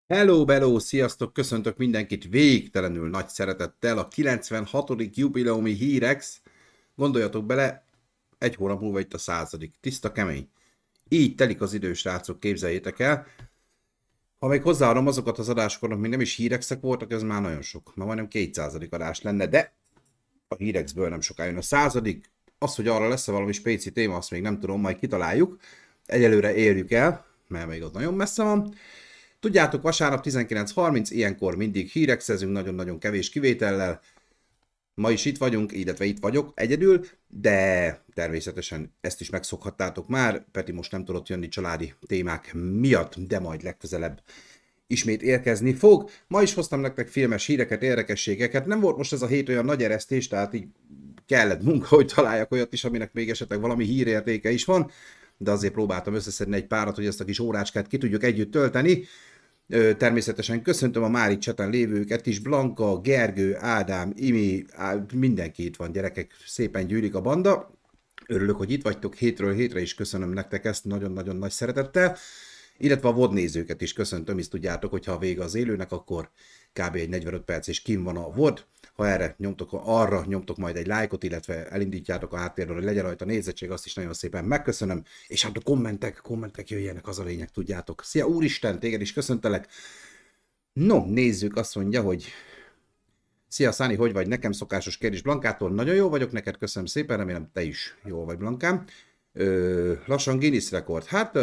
Hello, bello, sziasztok, köszöntök mindenkit végtelenül nagy szeretettel a 96. jubileumi Hírex. Gondoljatok bele, egy hónap múlva itt a 100. Tiszta kemény. Így telik az idő, srácok, képzeljétek el. Ha még hozzáadom azokat az adásokat, amik még nem is hírexek voltak, ez már nagyon sok. Már majdnem 200. adás lenne, de a hírexből nem soká jön a 100. Az, hogy arra lesz-e valami spéci téma, azt még nem tudom, majd kitaláljuk. Egyelőre érjük el, mert még ott nagyon messze van. Tudjátok, vasárnap 19:30, ilyenkor mindig hírexezünk, nagyon-nagyon kevés kivétellel. Ma is itt vagyunk, illetve itt vagyok egyedül, de természetesen ezt is megszokhattátok már. Peti most nem tudott jönni családi témák miatt, de majd legközelebb ismét érkezni fog. Ma is hoztam nektek filmes híreket, érdekességeket. Nem volt most ez a hét olyan nagy eresztés, tehát így kellett munka, hogy találjak olyat is, aminek még esetleg valami hírértéke is van, de azért próbáltam összeszedni egy párat, hogy ezt a kis órácskát ki tudjuk együtt tölteni. Természetesen köszöntöm a már itt cseten lévőket is, Blanka, Gergő, Ádám, Imi, mindenki itt van, gyerekek, szépen gyűlik a banda. Örülök, hogy itt vagytok hétről hétre, is köszönöm nektek ezt nagyon-nagyon nagy szeretettel. Illetve a VOD nézőket is köszöntöm, hisz tudjátok, hogy ha a vége az élőnek, akkor kb. Egy 45 perc és kim van a VOD. Ha arra nyomtok majd egy lájkot, illetve elindítjátok a háttérről, hogy legyen rajta nézettség, azt is nagyon szépen megköszönöm. És hát a kommentek jöjjenek, az a lényeg, tudjátok. Szia úristen, téged is köszöntelek. No, nézzük, azt mondja, hogy szia Száni, hogy vagy? Nekem szokásos kérdés Blankától. Nagyon jó vagyok, neked köszönöm szépen, remélem te is jó vagy, Blankám. Lassan Guinness rekord. Hát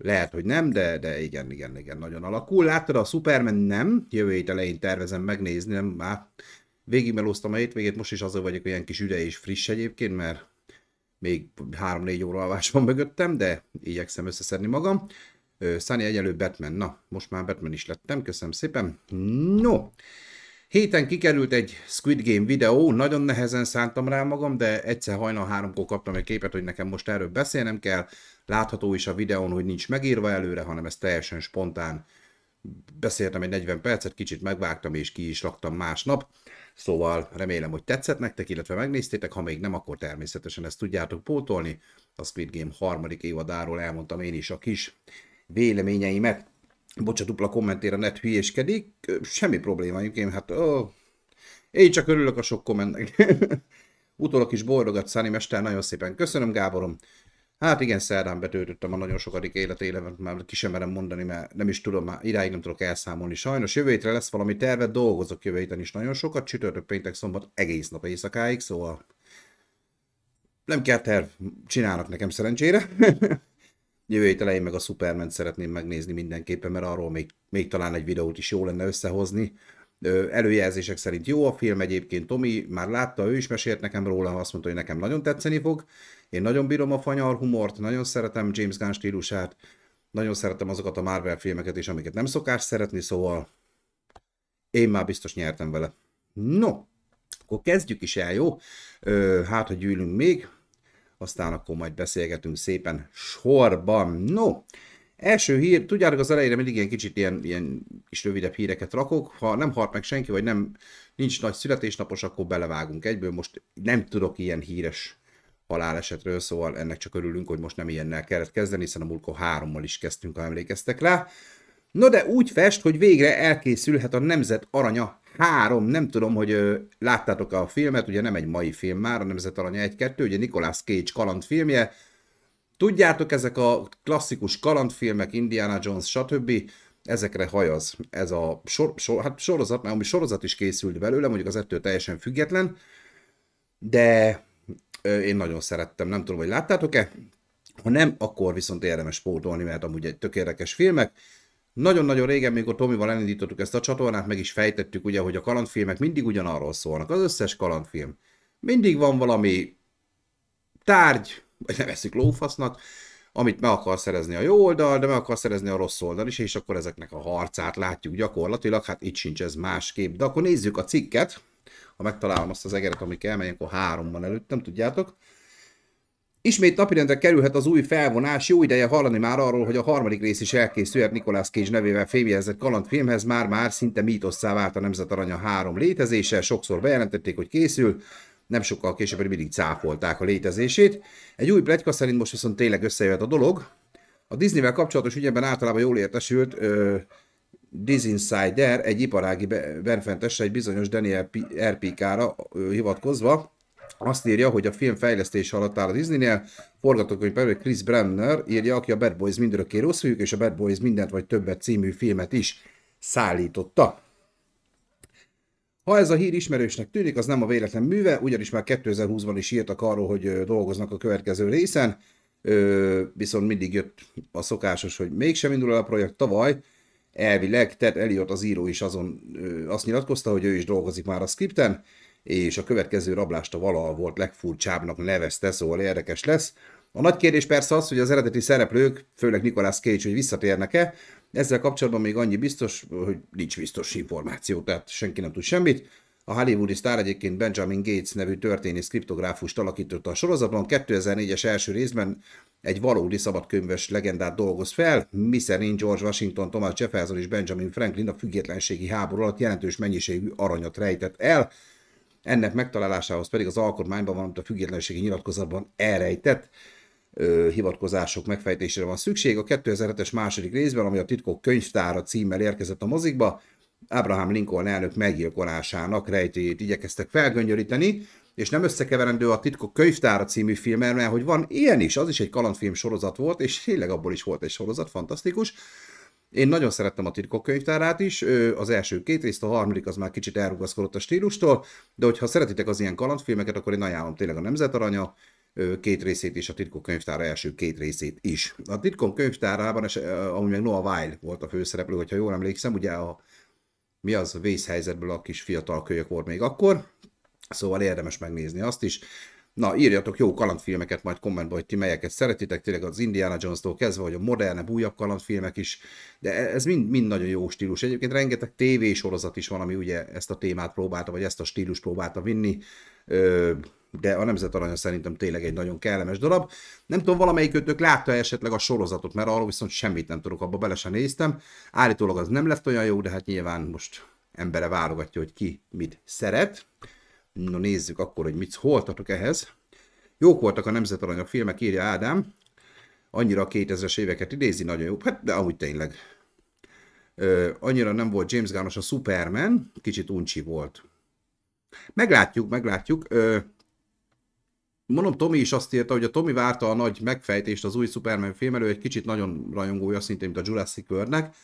lehet, hogy nem, de igen, nagyon alakul. Láttad a Superman? Nem. Jövő hét elején tervezem megnézni, nem már. Végigmelóztam a hétvégét, most is azért vagyok olyan kis üde és friss egyébként, mert még 3-4 óra alvás van mögöttem, de igyekszem összeszedni magam. Sunny egyelő Batman. Na, most már Batman is lettem, köszönöm szépen. No, héten kikerült egy Squid Game videó, nagyon nehezen szántam rá magam, de egyszer hajnal 3-kor kaptam egy képet, hogy nekem most erről beszélnem kell. Látható is a videón, hogy nincs megírva előre, hanem ez teljesen spontán. Beszéltem egy 40 percet, kicsit megvágtam és ki is raktam másnap. Szóval remélem, hogy tetszett nektek, illetve megnéztétek, ha még nem, akkor természetesen ezt tudjátok pótolni. A Squid Game 3. évadáról elmondtam én is a kis véleményeimet. Bocsa, dupla kommentére net hülyéskedik, semmi probléma egyébként, hát én csak örülök a sok kommentnek. Utólag is boldogat, Száni Mester, nagyon szépen köszönöm, Gáborom. Hát igen, szerdán betöltöttem a nagyon sokadik életélemet, már ki sem merem mondani, mert nem is tudom, már idáig nem tudok elszámolni. Sajnos jövő hétre lesz valami terve, dolgozok jövő héten is nagyon sokat, csütörtök, péntek, szombat, egész nap éjszakáig, szóval nem kell terv, csinálnak nekem szerencsére. Jövő hét elején meg a Superman szeretném megnézni mindenképpen, mert arról még talán egy videót is jó lenne összehozni. Előjelzések szerint jó a film egyébként, Tomi már látta, ő is mesélt nekem róla, azt mondta, hogy nekem nagyon tetszeni fog. Én nagyon bírom a fanyar humort, nagyon szeretem James Gunn stílusát, nagyon szeretem azokat a Marvel filmeket is, amiket nem szokás szeretni, szóval én már biztos nyertem vele. No, akkor kezdjük is el, jó? Hát, hogy gyűlünk még, aztán akkor majd beszélgetünk szépen sorban. No, első hír, tudjátok, az elejére mindig ilyen kicsit ilyen kis rövidebb híreket rakok. Ha nem halt meg senki, vagy nincs nagy születésnapos, akkor belevágunk egyből. Most nem tudok ilyen híres halálesetről, szóval ennek csak örülünk, hogy most nem ilyennel kellett kezdeni, hiszen a múltkor 3-mal is kezdtünk, ha emlékeztek rá. No de úgy fest, hogy végre elkészülhet a Nemzet Aranya 3. Nem tudom, hogy láttátok a filmet, ugye nem egy mai film már, a Nemzet Aranya 1-2, ugye Nicolas Cage kalandfilmje. Tudjátok, ezek a klasszikus kalandfilmek, Indiana Jones, stb. Ezekre hajaz ez a hát sorozat, mert ami sorozat is készült belőle, mondjuk az ettől teljesen független, de én nagyon szerettem, nem tudom, hogy láttátok-e. Ha nem, akkor viszont érdemes pótolni, mert amúgy egy tök érdekes filmek. Nagyon-nagyon régen, mikor Tomival elindítottuk ezt a csatornát, meg is fejtettük, ugye, hogy a kalandfilmek mindig ugyanarról szólnak. Az összes kalandfilm. Mindig van valami tárgy, vagy nevezzük lófasznak, amit meg akar szerezni a jó oldal, de meg akar szerezni a rossz oldal is, és akkor ezeknek a harcát látjuk gyakorlatilag, hát itt sincs ez másképp. De akkor nézzük a cikket, ha megtalálom azt az egeret, ami kell, mely akkor 3 van előttem, tudjátok. Ismét napirendre kerülhet az új felvonás, jó ideje hallani már arról, hogy a 3. rész is elkészülhet Nicolas Cage nevével fémjelzett kalandfilmhez, már szinte mítosszá vált a Nemzet Aranya 3 létezése, sokszor bejelentették, hogy készül, nem sokkal később mindig cáfolták a létezését. Egy új pletyka szerint most viszont tényleg összejöhet a dolog. A Disneyvel kapcsolatos ügyekben általában jól értesült Disinsider egy iparági benfentesse egy bizonyos Daniel RPK-ra hivatkozva. Azt írja, hogy a film fejlesztése alatt áll a Disneynél. Forgatókönyvíró Chris Bremner írja, aki a Bad Boys mindörökké rossz fiúk és a Bad Boys mindent vagy többet című filmet is szállította. Ha ez a hír ismerősnek tűnik, az nem a véletlen műve, ugyanis már 2020-ban is írtak arról, hogy dolgoznak a következő részen, viszont mindig jött a szokásos, hogy mégsem indul el a projekt. Tavaly elvileg Ted Elliott az író is azt nyilatkozta, hogy ő is dolgozik már a skripten, és a következő rablást a valaha volt legfurcsábbnak nevezte, szóval érdekes lesz. A nagy kérdés persze az, hogy az eredeti szereplők, főleg Nicolas Cage, hogy visszatérnek-e. Ezzel kapcsolatban még annyi biztos, hogy nincs biztos információ, tehát senki nem tud semmit. A hollywoodi sztár egyébként Benjamin Gates nevű történész kriptográfust alakította a sorozatban. 2004-es első részben egy valódi szabadkönyves legendát dolgoz fel, miszerint George Washington, Thomas Jefferson és Benjamin Franklin a függetlenségi háború alatt jelentős mennyiségű aranyat rejtett el. Ennek megtalálásához pedig az alkotmányban, valamint a függetlenségi nyilatkozatban elrejtett hivatkozások megfejtésére van szükség. A 2007-es második részben, ami a Titkok könyvtára címmel érkezett a mozikba, Abraham Lincoln elnök meggyilkolásának rejtélyét igyekeztek felgöngyöríteni, és nem összekeverendő a Titkok könyvtára című filmmel, mert hogy van ilyen is, az is egy kalandfilm sorozat volt, és tényleg abból is volt egy sorozat, fantasztikus. Én nagyon szerettem a Titkok könyvtárát is, az első két részt, a harmadik az már kicsit elrugaszkodott a stílustól, de hogyha szeretitek az ilyen kalandfilmeket, akkor én ajánlom tényleg a Nemzet Aranya két részét és a Titkok könyvtára első két részét is. A Titkok könyvtárában, amúgy meg Noah Weil volt a főszereplő, hogyha jól emlékszem, ugye a vészhelyzetből a kis fiatal kölyök volt még akkor, szóval érdemes megnézni azt is. Na, írjatok jó kalandfilmeket majd kommentben, hogy ti melyeket szeretitek, tényleg az Indiana Jones-tól kezdve, vagy a modernebb, újabb kalandfilmek is, de ez mind nagyon jó stílus. Egyébként rengeteg tévésorozat is van, ami ugye ezt a témát próbálta, vagy ezt a stílus próbálta vinni, de a Nemzet Aranya szerintem tényleg egy nagyon kellemes darab. Nem tudom, valamelyikőtök látta esetleg a sorozatot, mert arról viszont semmit nem tudok, abba bele sem néztem. Állítólag az nem lett olyan jó, de hát nyilván most embere válogatja, hogy ki mit szeret. No, nézzük akkor, hogy mit szóltatok ehhez. Jók voltak a Nemzet Aranya filmek, írja Ádám. Annyira a 2000-es éveket idézi, nagyon jó. Hát, de amúgy tényleg. Annyira nem volt James Gunn-os a Superman, kicsit uncsi volt. Meglátjuk. Mondom, Tomi is azt írta, hogy a Tomi várta a nagy megfejtést az új Superman film elő, egy kicsit nagyon rajongója, szintén, mint a Jurassic World-nek.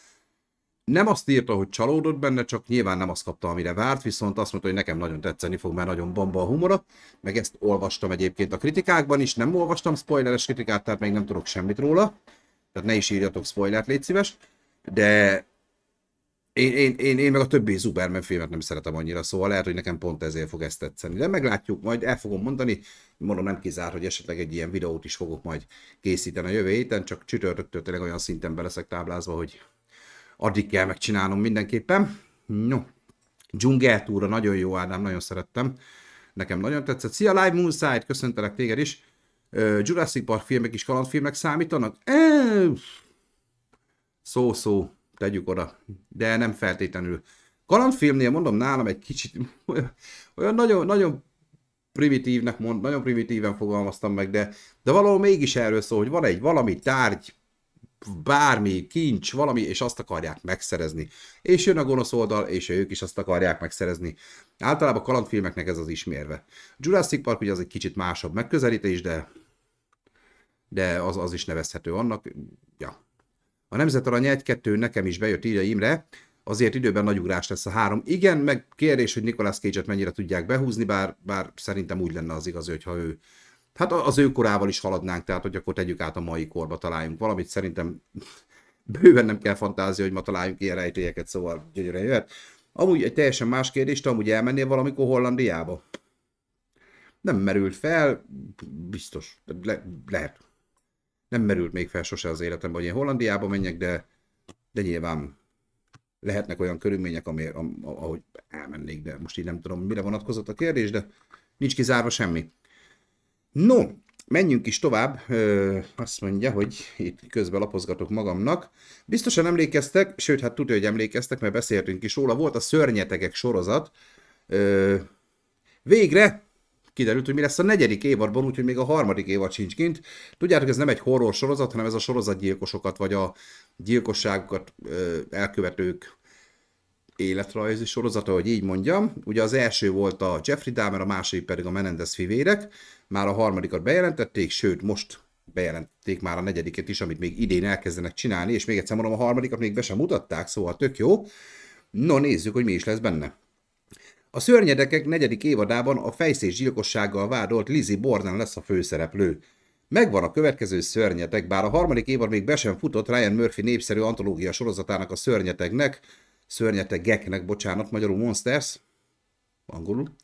Nem azt írta, hogy csalódott benne, csak nyilván nem azt kapta, amire várt, viszont azt mondta, hogy nekem nagyon tetszeni fog, mert nagyon bomba a humora, meg ezt olvastam egyébként a kritikákban is, nem olvastam spoileres kritikát, tehát még nem tudok semmit róla, tehát ne is írjatok spoilert, légy szíves, de én meg a többi Superman filmet nem szeretem annyira, szóval lehet, hogy nekem pont ezért fog ezt tetszeni. De meglátjuk, majd el fogom mondani, mondom, nem kizárt, hogy esetleg egy ilyen videót is fogok majd készíteni a jövő héten, csak csütörtöktől tényleg olyan szinten be leszek táblázva, hogy addig kell megcsinálnom mindenképpen. No, Dzsungeltúra nagyon jó, Ádám, nagyon szerettem. Nekem nagyon tetszett. Szia, Live Moonside, köszöntelek téged is. Jurassic Park filmek is kalandfilmek számítanak? Szó, tegyük oda, de nem feltétlenül. Kalandfilmnél mondom, nálam egy kicsit olyan nagyon primitívnek nagyon primitíven fogalmaztam meg, de valahol mégis erről szól, hogy van egy valami tárgy, bármi, kincs, valami, és azt akarják megszerezni. És jön a gonosz oldal, és ők is azt akarják megszerezni. Általában a kalandfilmeknek ez az ismérve. Jurassic Park ugye az egy kicsit másabb megközelítés, de az is nevezhető annak. Ja. A Nemzet Arany 1-2 nekem is bejött, írja Imre, azért időben nagy ugrás lesz a 3. Igen, meg kérdés, hogy Nicolas Cage-et mennyire tudják behúzni, bár szerintem úgy lenne az igaz, hogyha ő, hát az ő korával is haladnánk, tehát hogy akkor tegyük át a mai korba, találjunk valamit, szerintem bőven nem kell fantázia, hogy ma találjunk ilyen rejtélyeket, szóval gyönyörűen jöhet. Amúgy egy teljesen más kérdés, amúgy elmennél valamikor Hollandiába? Nem merült fel, biztos, lehet. Nem merült még fel sose az életemben, hogy én Hollandiába menjek, de nyilván lehetnek olyan körülmények, ahogy elmennék, de most így nem tudom, mire vonatkozott a kérdés, de nincs kizárva semmi. No, menjünk is tovább. Azt mondja, hogy itt közben lapozgatok magamnak. Biztosan emlékeztek, sőt, hát tudja, hogy emlékeztek, mert beszéltünk is róla. Volt a Szörnyetegek sorozat. Végre kiderült, hogy mi lesz a 4. évadban, úgyhogy még a 3. évad sincs kint. Tudjátok, ez nem egy horror sorozat, hanem ez a sorozatgyilkosokat, vagy a gyilkosságokat elkövetők életrajzi sorozata, hogy így mondjam. Ugye az első volt a Jeffrey Dahmer, a második pedig a Menendez fivérek. Már a 3. bejelentették, sőt most bejelentették már a 4. is, amit még idén elkezdenek csinálni, és még egyszer mondom, a 3. még be sem mutatták, szóval tök jó. No, nézzük, hogy mi is lesz benne. A Szörnyedekek 4. évadában a fejszésgyilkossággal vádolt Lizzie Borden lesz a főszereplő. Megvan a következő szörnyetek, bár a 3. évad még be sem futott Ryan Murphy népszerű antológia sorozatának a szörnyetegeknek, bocsánat, magyarul Monsters, angolul.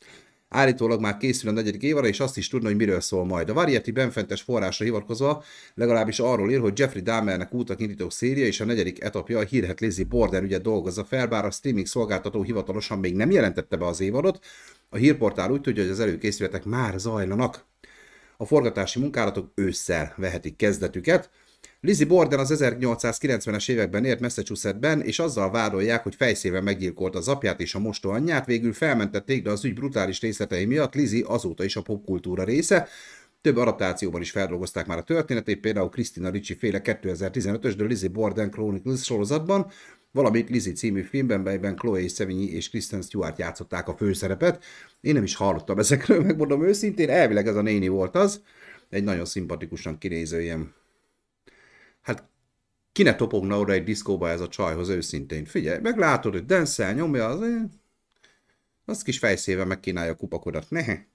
Állítólag már készül a 4. évadra, és azt is tudna, hogy miről szól majd. A Variety benfentes forrásra hivatkozva legalábbis arról ír, hogy Jeffrey Dahmernek útnak indító széria, és a 4. etapja a hírhedt Lizzie Borden ügyet dolgozza fel, bár a streaming szolgáltató hivatalosan még nem jelentette be az évadot. A hírportál úgy tudja, hogy az előkészületek már zajlanak. A forgatási munkálatok ősszel vehetik kezdetüket. Lizzie Borden az 1890-es években élt Massachusettsben, és azzal vádolják, hogy fejszével meggyilkolta az apját és a mostó anyját, végül felmentették, de az ügy brutális részletei miatt Lizzie azóta is a popkultúra része. Több adaptációban is feldolgozták már a történetét, például Christina Ricci féle 2015-ös The Lizzie Borden Chronicles sorozatban, valamint Lizzie című filmben, melyben Chloe Sevigny és Kristen Stewart játszották a főszerepet. Én nem is hallottam ezekről, megmondom őszintén, elvileg ez a néni volt az, egy nagyon szimpatikusan kinéző ilyen. Hát ki ne topogna oda egy diszkóba ez a csajhoz őszintén. Figyelj, meglátod, hogy denszel, nyomja az kis fejszével megkínálja a kupakodat. Nehe.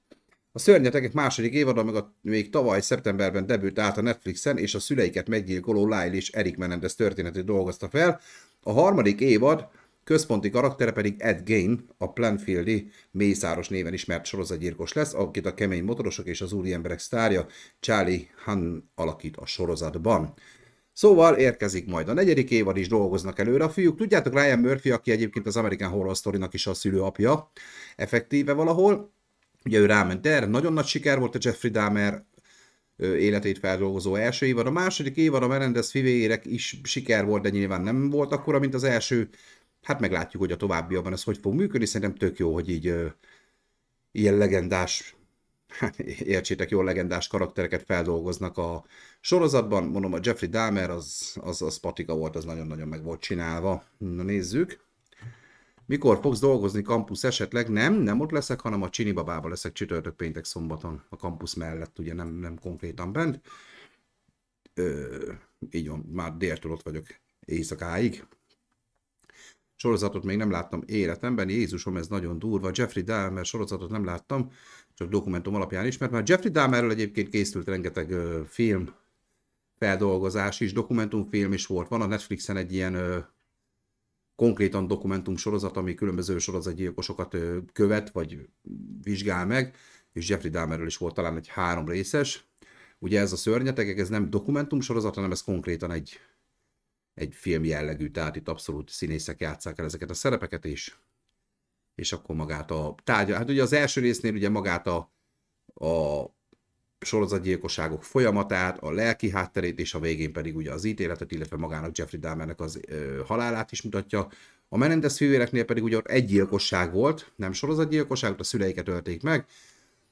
A Szörnyetegek 2. évada még tavaly szeptemberben debütált a Netflixen, és a szüleiket meggyilkoló Lyle és Eric Menendez történetét dolgozta fel. A 3. évad központi karaktere pedig Ed Gein, a Plainfieldi Mészáros néven ismert sorozatgyilkos lesz, akit a Kemény motorosok és az úri emberek sztárja Charlie Hunnam alakít a sorozatban. Szóval érkezik majd a 4. évad is, dolgoznak előre a fiúk. Tudjátok, Ryan Murphy, aki egyébként az American Horror Story-nak is a szülőapja, effektíve valahol. Ugye ő ráment erre, nagyon nagy siker volt a Jeffrey Dahmer életét feldolgozó első évad. A 2. évad a Menendez fivérek is siker volt, de nyilván nem volt akkora, mint az első. Hát meglátjuk, hogy a továbbiakban ez hogy fog működni. Szerintem tök jó, hogy így ilyen legendás, értsétek jól, legendás karaktereket feldolgoznak a sorozatban. Mondom, a Jeffrey Dahmer az patika volt, az nagyon-nagyon meg volt csinálva. Na nézzük. Mikor fogsz dolgozni campus esetleg? Nem ott leszek, hanem a Csini babában leszek csütörtök, péntek, szombaton. A campus mellett, ugye nem konkrétan bent. Így van, már déltől ott vagyok éjszakáig. Sorozatot még nem láttam életemben, Jézusom, ez nagyon durva. Jeffrey Dahmer sorozatot nem láttam, csak dokumentum alapján ismert. Már Jeffrey Dahmerről egyébként készült rengeteg film feldolgozás is, dokumentumfilm is volt. Van a Netflixen egy ilyen konkrétan dokumentum sorozat, ami különböző sorozatgyilkosokat követ, vagy vizsgál meg, és Jeffrey Dahmerről is volt talán egy 3 részes. Ugye ez a Szörnyetegek, ez nem dokumentum sorozat, hanem ez konkrétan egy film jellegű, tehát itt abszolút színészek játsszák el ezeket a szerepeket, és akkor magát a tárgya. Hát ugye az első résznél ugye magát a sorozatgyilkosságok folyamatát, a lelki hátterét, és a végén pedig ugye az ítéletet, illetve magának Jeffrey Dahmernek az halálát is mutatja. A Menendez fivéreknél pedig ugye ott egy gyilkosság volt, nem sorozatgyilkosság, ott a szüleiket ölték meg,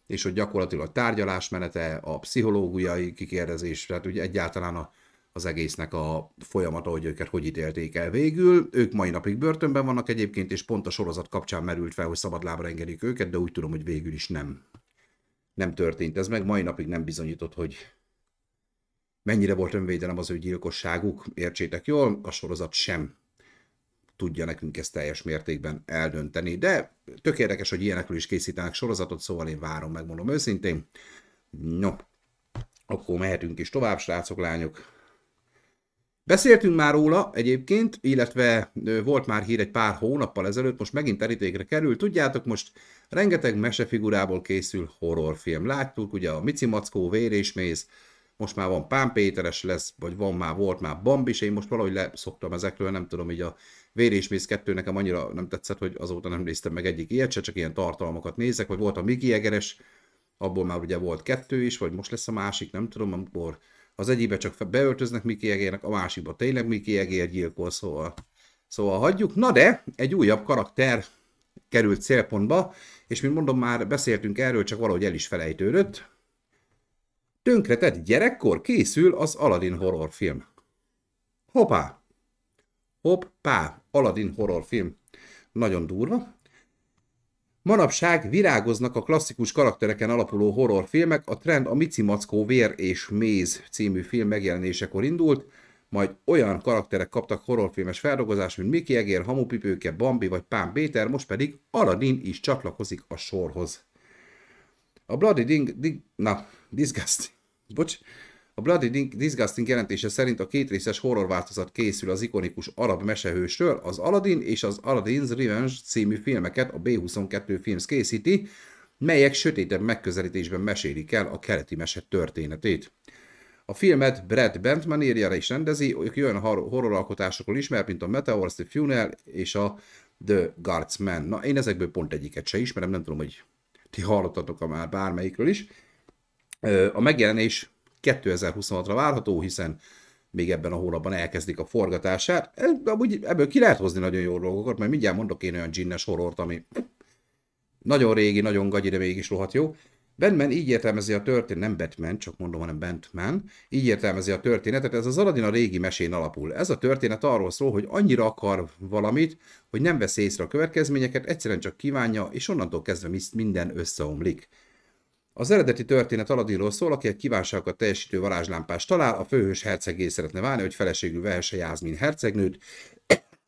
és hogy gyakorlatilag a tárgyalás menete, a pszichológiai kikérdezés, tehát ugye egyáltalán az egésznek a folyamata, hogy őket hogy ítélték el végül. Ők mai napig börtönben vannak egyébként, és pont a sorozat kapcsán merült fel, hogy szabadlábra engedik őket, de úgy tudom, hogy végül is nem történt ez meg. Mai napig nem bizonyított, hogy mennyire volt önvédelem az ő gyilkosságuk. Értsétek jól, a sorozat sem tudja nekünk ezt teljes mértékben eldönteni, de tök érdekes, hogy ilyenekről is készítenek sorozatot, szóval én várom, megmondom őszintén. No, akkor mehetünk is tovább, srácok, lányok. Beszéltünk már róla egyébként, illetve volt már hír egy pár hónappal ezelőtt, most megint terítékre kerül. Tudjátok, most rengeteg mesefigurából készül horrorfilm. Láttuk, ugye a Mici Mackó, Vér és Méz, most már van Pán Péteres lesz, vagy volt már Bambis, én most valahogy leszoktam ezekről, nem tudom, így a Vér és Méz 2 nekem annyira nem tetszett, hogy azóta nem néztem meg egyik ilyet se, csak ilyen tartalmakat nézek, vagy volt a Miki Egeres, abból már ugye volt 2 is, vagy most lesz a másik, nem tudom, amikor az egyikbe csak beöltöznek Miki Egérnek, a másikba tényleg Miki Egér gyilkol, szóval hagyjuk. Na de, egy újabb karakter került célpontba, és mint mondom, már beszéltünk erről, csak valahogy el is felejtődött. Tönkretett gyerekkor készül az Aladdin horrorfilm. Hoppá! Hoppá! Aladdin horrorfilm. Nagyon durva. Manapság virágoznak a klasszikus karaktereken alapuló horrorfilmek, a trend a Mici Mackó Vér és Méz című film megjelenésekor indult, majd olyan karakterek kaptak horrorfilmes feldolgozást, mint Mickey Egér, Hamupipőke, Bambi vagy Pán Péter, most pedig Aladdin is csatlakozik a sorhoz. A Bloody Disgusting jelentése szerint a kétrészes horrorváltozat készül az ikonikus arab mesehősről, az Aladdin és az Aladdin's Revenge című filmeket a B22 Films készíti, melyek sötétebb megközelítésben mesélik el a keleti mese történetét. A filmet Brad Bentman írja és rendezi, aki olyan horroralkotásokról ismer, mint a Meteors, The Funeral és a The Guardsman. Na, én ezekből pont egyiket se ismerem, nem tudom, hogy ti hallottatok már bármelyikről is. A megjelenés 2026-ra várható, hiszen még ebben a hónapban elkezdik a forgatását. Ebből ki lehet hozni nagyon jó dolgokat, mert mindjárt mondok én olyan ginnes horrort, ami nagyon régi, nagyon gagyi, de mégis rohadt jó. Batman így értelmezi a történetet, nem Batman, csak mondom, hanem Batman, így értelmezi a történetet, ez az Aladdin a régi mesén alapul. Ez a történet arról szól, hogy annyira akar valamit, hogy nem vesz észre a következményeket, egyszerűen csak kívánja, és onnantól kezdve minden összeomlik. Az eredeti történet Aladdinról szól, aki egy kívánságokat teljesítő varázslámpást talál, a főhős herceggé szeretne válni, hogy feleségül vehesse Jászmin hercegnőt.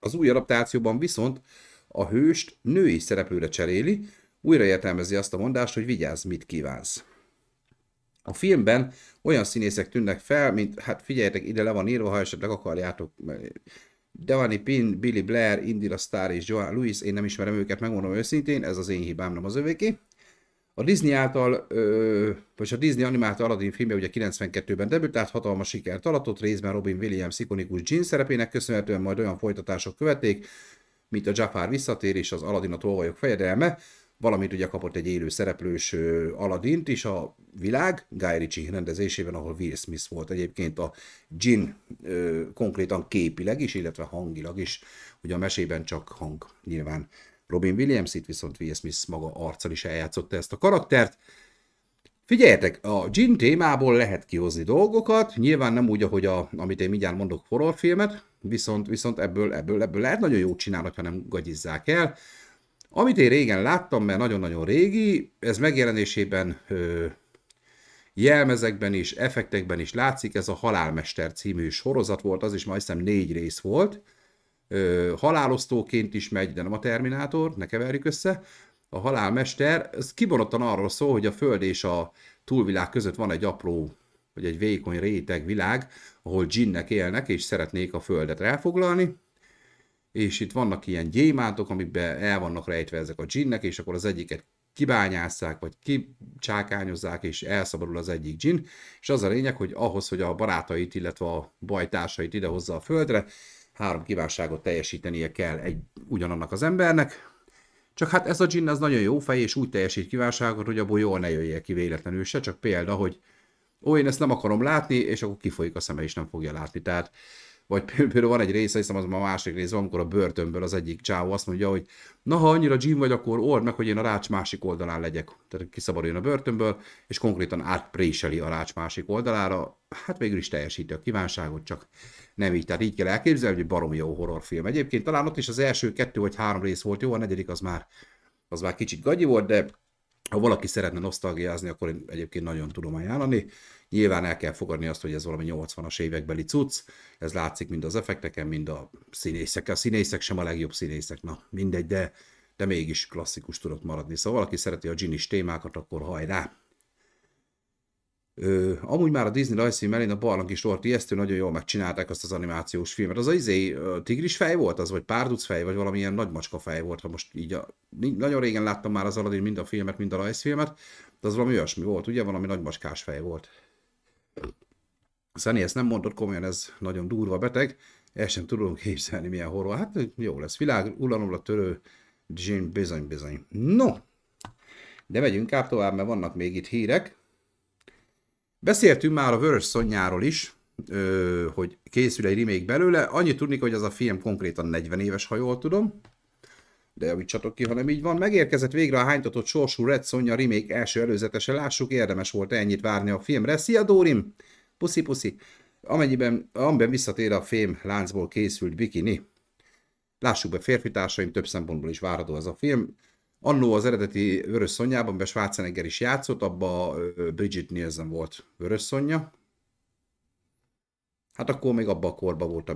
Az új adaptációban viszont a hőst női szereplőre cseréli, újra értelmezi azt a mondást, hogy vigyázz, mit kívánsz. A filmben olyan színészek tűnnek fel, mint, hát figyeljetek, ide le van írva, ha esetleg akarjátok, Devani Pin, Billy Blair, Indira Starr és Joanne Lewis, én nem ismerem őket, megmondom őszintén, ez az én hibám, nem az övéké. A Disney a Disney animálta Aladdin filmje ugye 92-ben debütált, hatalmas sikert aratott, részben Robin Williams ikonikus Jin szerepének köszönhetően majd olyan folytatások követték, mint a Jafar visszatér és az Aladdin a tolvajok fejedelme, valamint ugye kapott egy élő szereplős Aladdint is a világ, Guy Ritchie rendezésében, ahol Will Smith volt egyébként a Jin konkrétan képileg is, illetve hangilag is, ugye a mesében csak hang nyilván. Robin Williams, itt viszont Will Smith maga arccal is eljátszotta ezt a karaktert. Figyeljetek, a Jin témából lehet kihozni dolgokat, nyilván nem úgy, ahogy amit én mindjárt mondok, horrorfilmet, viszont ebből lehet nagyon jót csinálni, ha nem gagyizzák el. Amit én régen láttam, mert nagyon-nagyon régi, ez megjelenésében jelmezekben is, effektekben is látszik, ez a Halálmester című sorozat volt, az is ma hiszem 4 rész volt. Halálosztóként is megy, de nem a Terminátor, ne keverjük össze. A Halálmester, ez kibonottan arról szól, hogy a Föld és a túlvilág között van egy apró, vagy egy vékony réteg világ, ahol dzsinnek élnek, és szeretnék a Földet elfoglalni. És itt vannak ilyen gyémántok, amikben el vannak rejtve ezek a dzsinnek, és akkor az egyiket kibányásszák, vagy kicsákányozzák, és elszabadul az egyik dzsin. És az a lényeg, hogy ahhoz, hogy a barátait, illetve a bajtársait idehozza a Földre, 3 kívánságot teljesítenie kell ugyanannak az embernek. Csak hát ez a dzsinn az nagyon jó fej, és úgy teljesít kívánságot, hogy abból jól ne jöjjek ki véletlenül se, csak példa, hogy én ezt nem akarom látni, és akkor kifolyik a szeme, és nem fogja látni. Tehát, vagy például van egy része, hiszem az a másik rész van, amikor a börtönből az egyik csávó azt mondja, hogy na, ha annyira dzsinn vagy, akkor old meg, hogy én a rács másik oldalán legyek. Tehát kiszabaduljon a börtönből, és konkrétan átpréseli a rács másik oldalára. Hát végül is teljesíti a kívánságot, csak nem így. Tehát így kell elképzelni, hogy baromi jó horrorfilm. Egyébként talán ott is az első 2 vagy 3 rész volt jó, a negyedik az már kicsit gagyi volt, de ha valaki szeretne nosztalgiázni, akkor én egyébként nagyon tudom ajánlani. Nyilván el kell fogadni azt, hogy ez valami 80-as évekbeli cucc, ez látszik mind az effekteken, mind a színészek. A színészek sem a legjobb színészek, na mindegy, de mégis klasszikus tudott maradni. Szóval valaki szereti a Gin-is témákat, akkor hajrá! Amúgy már a Disney rajzfilm elén a Barlang is volt ijesztő, nagyon jól megcsinálták azt az animációs filmet. Az a tigris fej volt az, vagy párduc fej, vagy valamilyen nagy macska fej volt, ha most így nagyon régen láttam már az Aladdin, mind a filmet, mind a rajzfilmet, de az valami olyasmi volt, ugye, valami nagy macskás fej volt. Szeni ezt nem mondott, komolyan ez nagyon durva beteg, el sem tudom képzelni milyen horror. Hát jó lesz, világ, ullanomra törő, Jin, bizony. No, de megyünk át tovább, mert vannak még itt hírek. Beszéltünk már a Vörös Szonyáról is, hogy készül egy remake belőle. Annyit tudni, hogy az a film konkrétan 40 éves, ha jól tudom. de javítsatok ki, ha nem így van. Megérkezett végre a hánytatott sorsú Red Sonja remake első előzetese, lássuk, érdemes volt ennyit várni a filmre. Szia Dórim! Puszi puszi! Amiben visszatér a fém láncból készült bikini. Lássuk be, férfi társaim, több szempontból is várható ez a film. Annó az eredeti Vörös Szonyában, amiben Schwarzenegger is játszott, abban Bridget Nielsen volt Vörös Szonya. Hát akkor még abban a korban volt,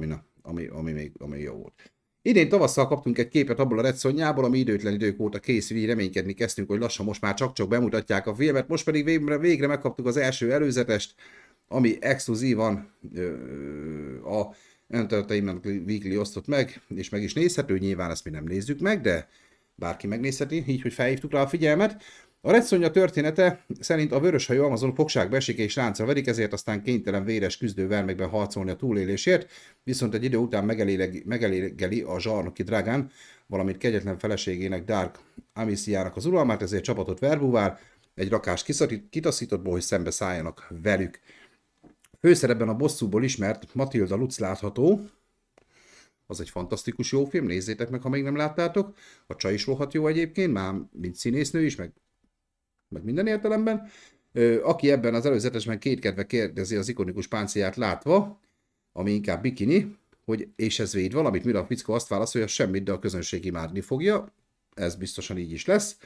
ami jó volt. Idén tavasszal kaptunk egy képet abból a Red Sonjából, ami időtlen idők óta készül, így reménykedni kezdtünk, hogy lassan most már csak-csak bemutatják a filmet, most pedig végre megkaptuk az első előzetest, ami exkluzívan a Entertainment Weekly osztott meg, és meg is nézhető, nyilván ezt mi nem nézzük meg, de bárki megnézheti, így, hogy felhívtuk rá a figyelmet. A Red Sonja története szerint a vöröshajú amazon fogságba esik és láncra verik, ezért aztán kénytelen véres küzdő vermekben harcolni a túlélésért, viszont egy idő után megelégeli a zsarnoki Dragan, valamint kegyetlen feleségének Dark Amicia-nak az uralmát, ezért csapatot verbúvál, egy rakás kitaszítottból, hogy szembe szálljanak velük. Főszerepben a bosszúból ismert Matilda Lutz látható, az egy fantasztikus jó film, nézzétek meg, ha még nem láttátok. A csaj is rohadt jó egyébként, már mint színésznő is, meg minden értelemben. Aki ebben az előzetesben kétkedve kérdezi az ikonikus páncélját látva, ami inkább bikini, hogy és ez véd valamit, mire a fickó azt válaszolja, semmit, de a közönség imádni fogja. Ez biztosan így is lesz.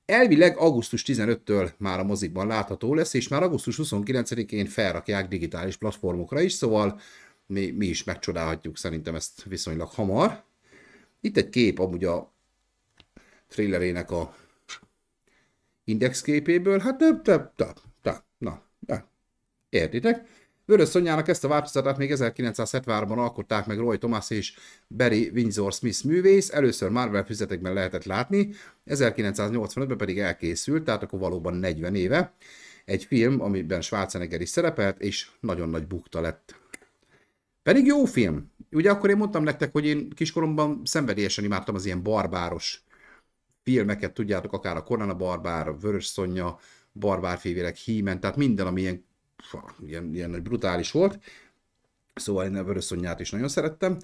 Elvileg augusztus 15-től már a mozikban látható lesz, és már augusztus 29-én felrakják digitális platformokra is, szóval mi is megcsodálhatjuk szerintem ezt viszonylag hamar. Itt egy kép amúgy a trailerének a indexképéből, hát értitek? Vörös Szonyának ezt a változatát még 1973-ban alkották meg Roy Thomas és Barry Windsor Smith művész, először Marvel füzetekben lehetett látni, 1985-ben pedig elkészült, tehát akkor valóban 40 éve, egy film, amiben Schwarzenegger is szerepelt, és nagyon nagy bukta lett. Pedig jó film. Ugye akkor én mondtam nektek, hogy én kiskoromban szenvedélyesen imádtam az ilyen barbáros filmeket, tudjátok, akár a Conan a Barbár, a Vörös Szonya, Barbárfévérek, He-Man, tehát minden, ami ilyen brutális volt. Szóval én a Vörös Szonyát is nagyon szerettem.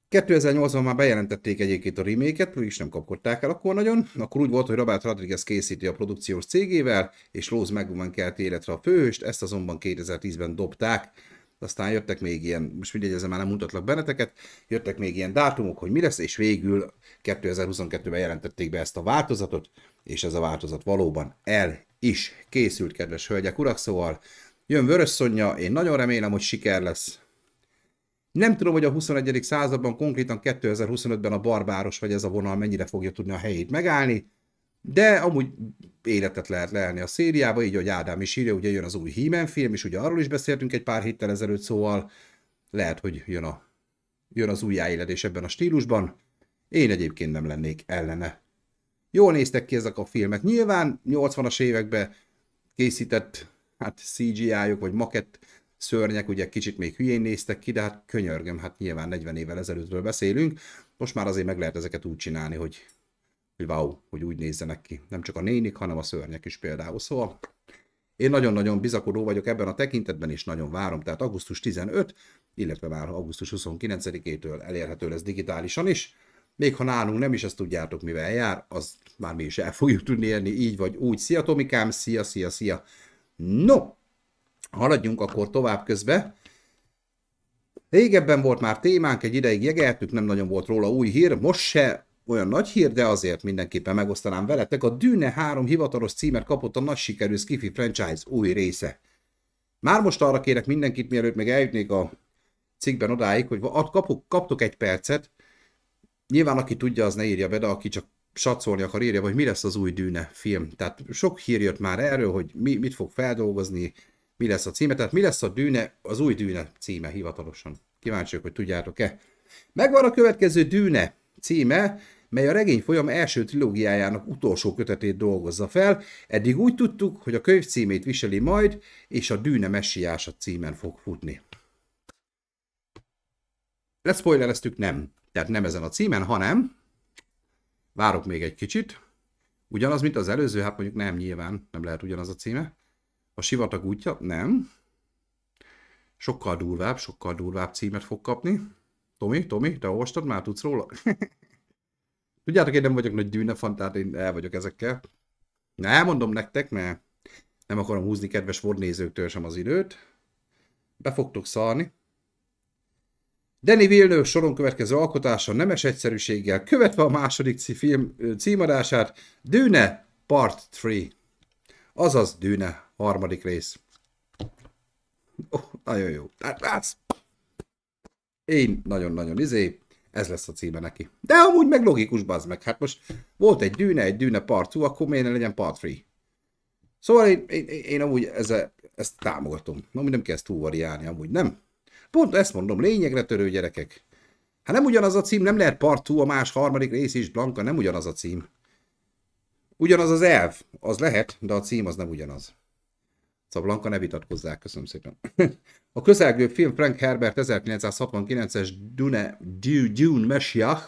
2008-ban már bejelentették egyébként a remake-et, is nem kapkodták el akkor nagyon. Akkor úgy volt, hogy Robert Rodriguez készíti a produkciós cégével, és Rose McGowan kelt életre a főhőst, ezt azonban 2010-ben dobták. Aztán jöttek még ilyen, most mindegy, ezzel már nem mutatlak benneteket, jöttek még ilyen dátumok, hogy mi lesz, és végül 2022-ben jelentették be ezt a változatot, és ez a változat valóban el is készült, kedves hölgyek, urak, szóval jön Vörös Szonya, én nagyon remélem, hogy siker lesz. Nem tudom, hogy a 21. században, konkrétan 2025-ben a barbáros vagy ez a vonal mennyire fogja tudni a helyét megállni, de amúgy életet lehet leelni a szériába, így, hogy Ádám is írja, ugye jön az új He-Man film, és ugye arról is beszéltünk egy pár héttel ezelőtt, szóval lehet, hogy jön az újjáéledés ebben a stílusban. Én egyébként nem lennék ellene. Jól néztek ki ezek a filmek. Nyilván 80-as években készített CGI-ok, vagy makett szörnyek, ugye kicsit még hülyén néztek ki, de hát könyörgöm, hát nyilván 40 évvel ezelőttről beszélünk. Most már azért meg lehet ezeket úgy csinálni, hogy wow, hogy úgy nézzenek ki. Nem csak a nénik, hanem a szörnyek is például. Szóval én nagyon-nagyon bizakodó vagyok ebben a tekintetben, és nagyon várom. Tehát augusztus 15, illetve már augusztus 29-től elérhető lesz digitálisan is. Még ha nálunk nem is, ezt tudjátok, mivel jár, az már mi is el fogjuk tudni érni, így vagy úgy. Szia Tomikám, szia! No, haladjunk akkor tovább közbe. Régebben volt már témánk, egy ideig jegeltük, nem nagyon volt róla új hír, most se olyan nagy hír, de azért mindenképpen megosztanám veletek. A Dune 3 hivatalos címet kapott a nagy sikerű sci-fi franchise új része. Már most arra kérek mindenkit, mielőtt még eljutnék a cikkben odáig, hogy kaptok egy percet. Nyilván aki tudja, az ne írja be, de aki csak satszolni akar, írja, hogy mi lesz az új Dune film. Tehát sok hír jött már erről, hogy mit fog feldolgozni, mi lesz a címe. Tehát mi lesz a Dune, az új Dune címe hivatalosan. Kíváncsiak, hogy tudjátok-e. Megvan a következő Dune címe, mely a regény folyam első trilógiájának utolsó kötetét dolgozza fel. Eddig úgy tudtuk, hogy a könyv címét viseli majd, és a Dune messiása címen fog futni. Leszpoilereztük, nem. Tehát nem ezen a címen, hanem várok még egy kicsit. Ugyanaz, mint az előző, hát mondjuk nem, nyilván nem lehet ugyanaz a címe. A sivatag útja, nem. Sokkal durvább címet fog kapni. Tomi, te olvastad már? Tudsz róla? Tudjátok, én nem vagyok nagy Dűne fan, tehát én el vagyok ezekkel. Na, elmondom nektek, mert nem akarom húzni kedves vodnézőktől sem az időt. Be fogtok szarni. Denis Villeneuve soron következő alkotása nemes egyszerűséggel, követve a második film címadását, Dűne Part 3. Azaz Dűne harmadik rész. Nagyon jó. Én nagyon-nagyon ez lesz a címe neki. De amúgy meg logikus, bazd meg. Hát most volt egy Dűne Part 2, akkor miért ne legyen Part 3? Szóval én amúgy ezt támogatom. Amúgy nem kell ezt túlvariálni, amúgy nem. Pont ezt mondom, lényegre törő gyerekek. Hát nem ugyanaz a cím, nem lehet Part 2, a harmadik rész is, Blanka, nem ugyanaz a cím. Ugyanaz az elv, az lehet, de a cím az nem ugyanaz. Szóval Blanka, ne vitatkozzák, köszönöm szépen. A közelgő film Frank Herbert 1969-es Dune Messiah,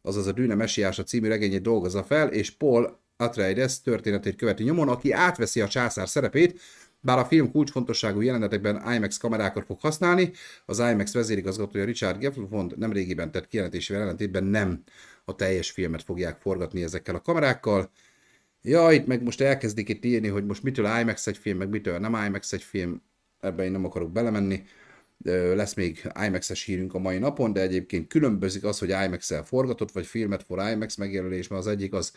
azaz a Dune Messiás a című regényét dolgozza fel, és Paul Atreides történetét követi nyomon, aki átveszi a császár szerepét, bár a film kulcsfontosságú jelenetekben IMAX kamerákat fog használni, az IMAX vezérigazgatója Richard Gefflefond nemrégiben tett kijelentésével ellentétben nem a teljes filmet fogják forgatni ezekkel a kamerákkal. Ja, itt meg most elkezdik itt írni, hogy most mitől IMAX egy film, meg mitől nem IMAX egy film, ebben én nem akarok belemenni. Lesz még IMAX-es hírünk a mai napon, de egyébként különbözik az, hogy IMAX-el forgatott, vagy filmet for IMAX megjelölés, mert az egyik az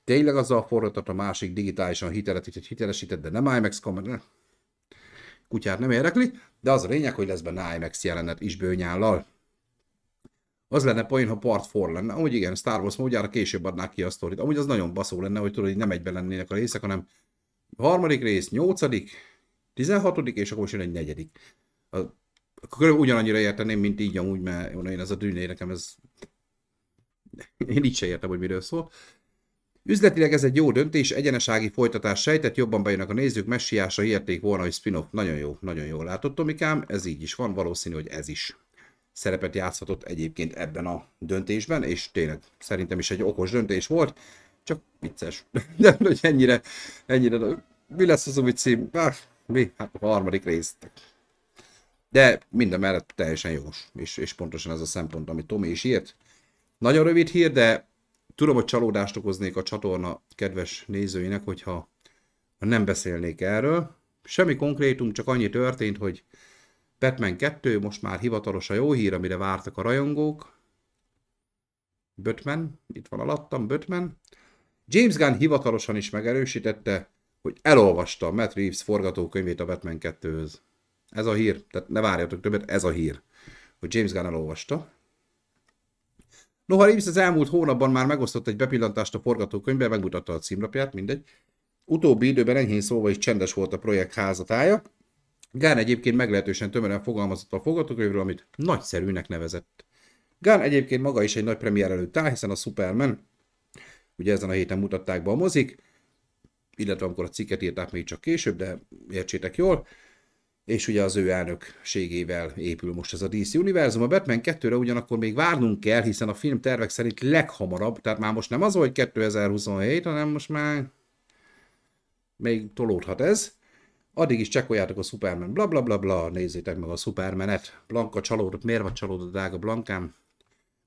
tényleg azzal forgatott, a másik digitálisan hitelesített, de nem IMAX kamera. Kutyát nem érdekli, de az a lényeg, hogy lesz benne IMAX jelenet is bőnyállal. Az lenne poén, ha Part 4 lenne. Amúgy igen, Star Wars módjára később adnák ki a sztorit. Amúgy az nagyon baszó lenne, hogy tudod, hogy nem egyben lennének a részek, hanem harmadik rész, 8., 16. és akkor most jön egy 4. Akkor ugyanannyira érteném, mint így amúgy, mert én ez a Dűné, nekem ez... Én így se értem, hogy miről szól. Üzletileg ez egy jó döntés, egyenesági folytatás sejtett, jobban bejönnek a nézők, messiásra hihették volna, hogy spin-off. Nagyon jó látod, Tomikám, ez így is van, valószínű, hogy ez is szerepet játszhatott egyébként ebben a döntésben, és tényleg szerintem is egy okos döntés volt, csak vicces. De hogy ennyire, mi lesz az új cím? Mi? Hát a harmadik rész. De minden mellett teljesen jogos, és pontosan ez a szempont, amit Tomi is írt. Nagyon rövid hír, de tudom, hogy csalódást okoznék a csatorna kedves nézőinek, hogyha nem beszélnék erről. Semmi konkrétum, csak annyi történt, hogy Batman 2 most már hivatalos a jó hír, amire vártak a rajongók. Batman, itt van alattam, Batman. James Gunn hivatalosan is megerősítette, hogy elolvasta Matt Reeves forgatókönyvét a Batman 2-höz. Ez a hír, tehát ne várjatok többet, ez a hír, hogy James Gunn elolvasta. Noha Reeves az elmúlt hónapban már megosztott egy bepillantást a forgatókönyvbe, megmutatta a címlapját, mindegy. Utóbbi időben enyhén szóval is csendes volt a projekt házatája. Gunn egyébként meglehetősen tömören fogalmazott a forgatókönyvről, amit nagyszerűnek nevezett. Gunn egyébként maga is egy nagy premier előtt áll, hiszen a Superman, ugye ezen a héten mutatták be a mozik, illetve amikor a cikket írták még csak később, de értsétek jól, és ugye az ő elnökségével épül most ez a DC univerzum. A Batman 2-re ugyanakkor még várnunk kell, hiszen a film tervek szerint leghamarabb, tehát már most nem az, hogy 2027, hanem most már még tolódhat ez. Addig is csekkoljátok a Superman, blablabla, nézzétek meg a Supermanet. Blanka csalódott, miért vagy csalódott, drága Blankám?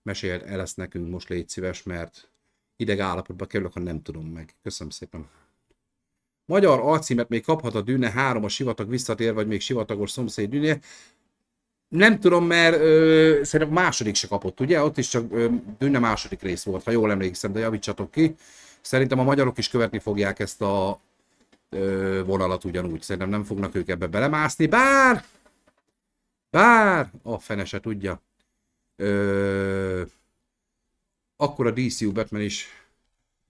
Meséld el ezt nekünk most, légy szíves, mert ideg állapotba kerülök, ha nem tudom meg. Köszönöm szépen. Magyar alcímet még kaphat a Dűne 3, a sivatag visszatér, vagy még sivatagos szomszéd Dűne. Nem tudom, mert szerintem a második se kapott, ugye? Ott is csak Dűne második rész volt, ha jól emlékszem, de javítsatok ki. Szerintem a magyarok is követni fogják ezt a vonalat ugyanúgy. Szerintem nem fognak ők ebbe belemászni, bár a fene se tudja. Akkor a DCU Batman is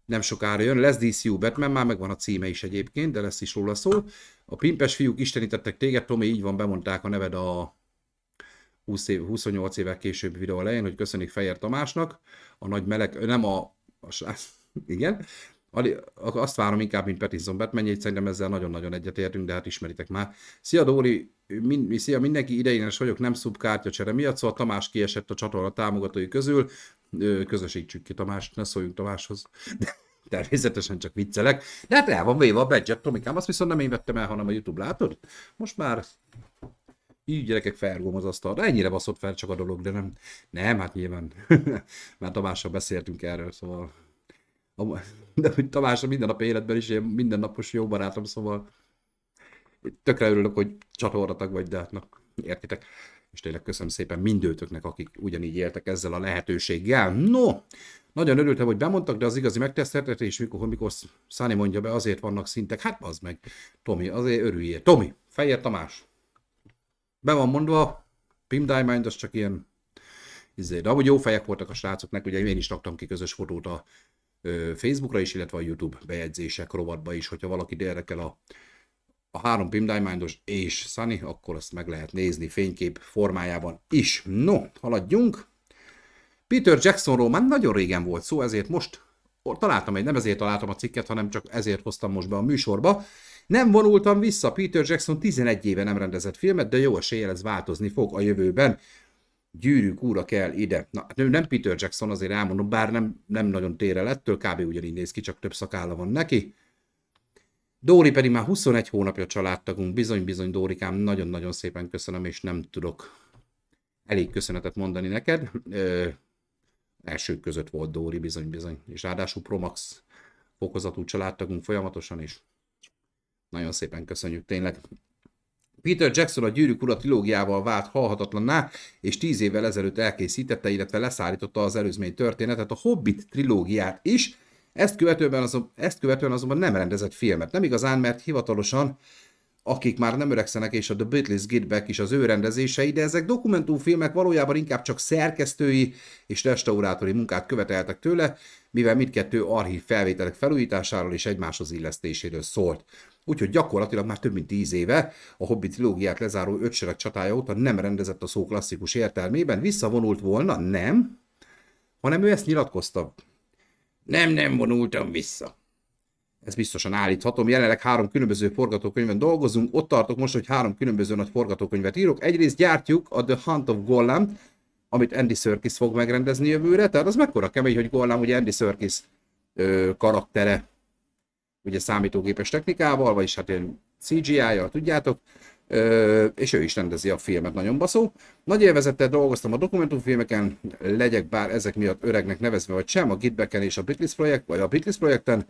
nem sokára jön. Lesz DCU Batman, már megvan a címe is egyébként, de lesz is róla szó. A pimpes fiúk istenítettek téged, Tomi, így van, bemondták a neved a 28 évvel későbbi videó elején, hogy köszönik Fejér Tamásnak. A nagy meleg, nem igen. Azt várom inkább, mint Pattinson Batmanjét, szerintem ezzel nagyon-nagyon egyetértünk, de hát ismeritek már. Szia Dóri, szia mindenki, ideiglenes vagyok, nem szubkártyacsere miatt, szóval Tamás kiesett a csatorna támogatói közül. Közösítsük ki Tamást, ne szóljunk Tamáshoz. Természetesen csak viccelek. De hát el van véve a badge-et, Tomikám, azt viszont nem én vettem el, hanem a YouTube, látod? Most már Így gyerekek, felrúgom az asztalra. Ennyire baszott fel csak a dolog, de nem. Nem, hát nyilván. Már Tamással beszéltünk erről, szóval. De hogy Tamás a mindennapi életben is ilyen mindennapos jó barátom, szóval tökre örülök, hogy csatornatag vagy, de hát na, értitek. És tényleg köszönöm szépen mindőtöknek, akik ugyanígy éltek ezzel a lehetőséggel. No, nagyon örültem, hogy bemondtak, de az igazi megteszteltetés, mikor Száni mondja be, azért vannak szintek. Hát az meg, Tomi, azért örüljél. Tomi, Fejér Tamás. Be van mondva, Pim Diamond, az csak ilyen de amúgy jó fejek voltak a srácoknak, ugye én is raktam ki közös fotót a Facebookra is, illetve a YouTube bejegyzések rovatba is, hogyha valaki érdekel a 3 Pim Diamondos és Sunny, akkor azt meg lehet nézni fénykép formájában is. No, haladjunk. Peter Jacksonról már nagyon régen volt szó, ezért most találtam nem ezért találtam a cikket, hanem csak ezért hoztam most be a műsorba. Nem vonultam vissza, Peter Jackson 11 éve nem rendezett filmet, de jó eséllyel ez változni fog a jövőben. Gyűrűk úra kell ide. Na, nem Peter Jackson, azért elmondom, bár nem nagyon tér el ettől, kb. Ugyanígy néz ki, csak több szakálla van neki. Dóri pedig már 21 hónapja családtagunk, bizony Dórikám, nagyon-nagyon szépen köszönöm, és nem tudok elég köszönetet mondani neked. Elsők között volt Dóri, bizony, és ráadásul Promax fokozatú családtagunk folyamatosan, és nagyon szépen köszönjük tényleg. Peter Jackson a Gyűrűk ura trilógiával vált halhatatlanná, és 10 évvel ezelőtt elkészítette, illetve leszállította az előzmény történetet, a Hobbit trilógiát is. Ezt követően azonban nem rendezett filmet. Nem igazán, mert hivatalosan, akik már nem öregszenek, és a The Beatles Get Back is az ő rendezései, de ezek dokumentumfilmek valójában inkább csak szerkesztői és restaurátori munkát követeltek tőle, mivel mindkettő archív felvételek felújításáról és egymáshoz illesztéséről szólt. Úgyhogy gyakorlatilag már több mint 10 éve a Hobbit trilógiát lezáró 5 sereg csatája óta nem rendezett a szó klasszikus értelmében. Visszavonult volna? Nem. Hanem ő ezt nyilatkozta. Nem vonultam vissza. Ez biztosan állíthatom. Jelenleg 3 különböző forgatókönyvben dolgozunk. Ott tartok most, hogy 3 különböző nagy forgatókönyvet írok. Egyrészt gyártjuk a The Hunt of Gollum, amit Andy Serkis fog megrendezni jövőre. Tehát az mekkora kemény, hogy Gollum ugye Andy Serkis karaktere, ugye számítógépes technikával, vagyis hát ilyen CGI-jal, tudjátok, és ő is rendezi a filmet, nagyon baszó. Nagy élvezettel dolgoztam a dokumentumfilmeken, legyek bár ezek miatt öregnek nevezve vagy sem, a Get Back-en és a Beatles projekt, vagy a Beatles projekten,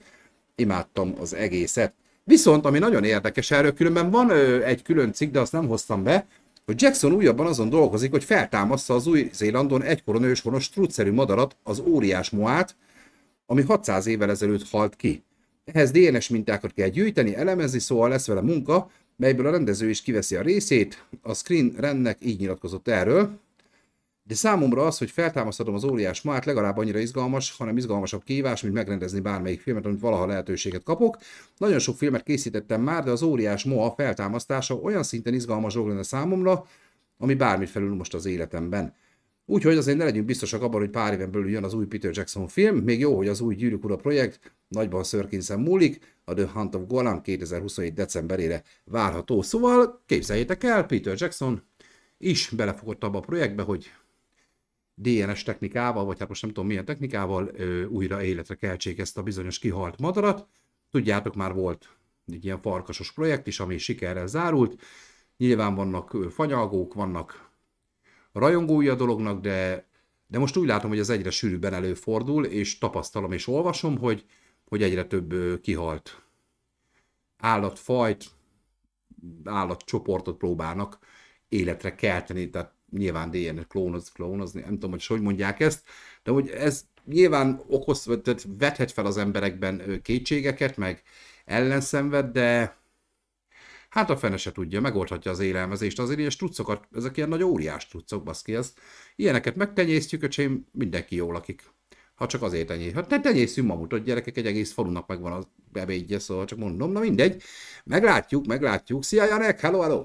imádtam az egészet. Viszont, ami nagyon érdekes, erről különben van egy külön cikk, de azt nem hoztam be, hogy Jackson újabban azon dolgozik, hogy feltámassza az Új-Zélandon egykoron őshonos strutszerű madarat, az óriás moát, ami 600 évvel ezelőtt halt ki. Ehhez DNS mintákat kell gyűjteni, elemezni, szóval lesz vele munka, melyből a rendező is kiveszi a részét. A Screen Randnek így nyilatkozott erről. De számomra az, hogy feltámasztatom az óriás moát, legalább annyira izgalmas, hanem izgalmasabb kihívás, mint megrendezni bármelyik filmet, amit valaha lehetőséget kapok. Nagyon sok filmet készítettem már, de az óriás moa feltámasztása olyan szinten izgalmas dolog lenne számomra, ami bármit felül most az életemben. Úgyhogy azért ne legyünk biztosak abban, hogy pár éven belül jön az új Peter Jackson film. Még jó, hogy az új Gyűrűk ura projekt nagyban Serkinsen múlik, a The Hunt of Gollum 2027. decemberére várható. Szóval képzeljétek el, Peter Jackson is belefogott abba a projektbe, hogy DNS technikával, vagy hát most nem tudom milyen technikával újra életre keltsék ezt a bizonyos kihalt madarat. Tudjátok, már volt egy ilyen farkasos projekt is, ami sikerrel zárult. Nyilván vannak fanyalgók, vannak rajongói a dolognak, de most úgy látom, hogy ez egyre sűrűbben előfordul, és tapasztalom és olvasom, hogy egyre több kihalt állatfajt, állatcsoportot próbálnak életre kelteni, tehát nyilván DNS klónozni, nem tudom, hogy mondják ezt, de hogy ez nyilván tehát vethet fel az emberekben kétségeket, meg ellenszenved, de hát a fene se tudja, megoldhatja az élelmezést. Azért ilyen struccokat, ezek ilyen nagy óriás struccok, baszki, ezt. Ilyeneket megtenyésztjük, öcsém, mindenki jól lakik. Ha csak azért tenyésztjük. Hát ne tenyésztünk mamutot, gyerekek, egy egész falunak megvan az ebédje, szóval csak mondom, na mindegy. Meglátjuk. Szia Janek, hello.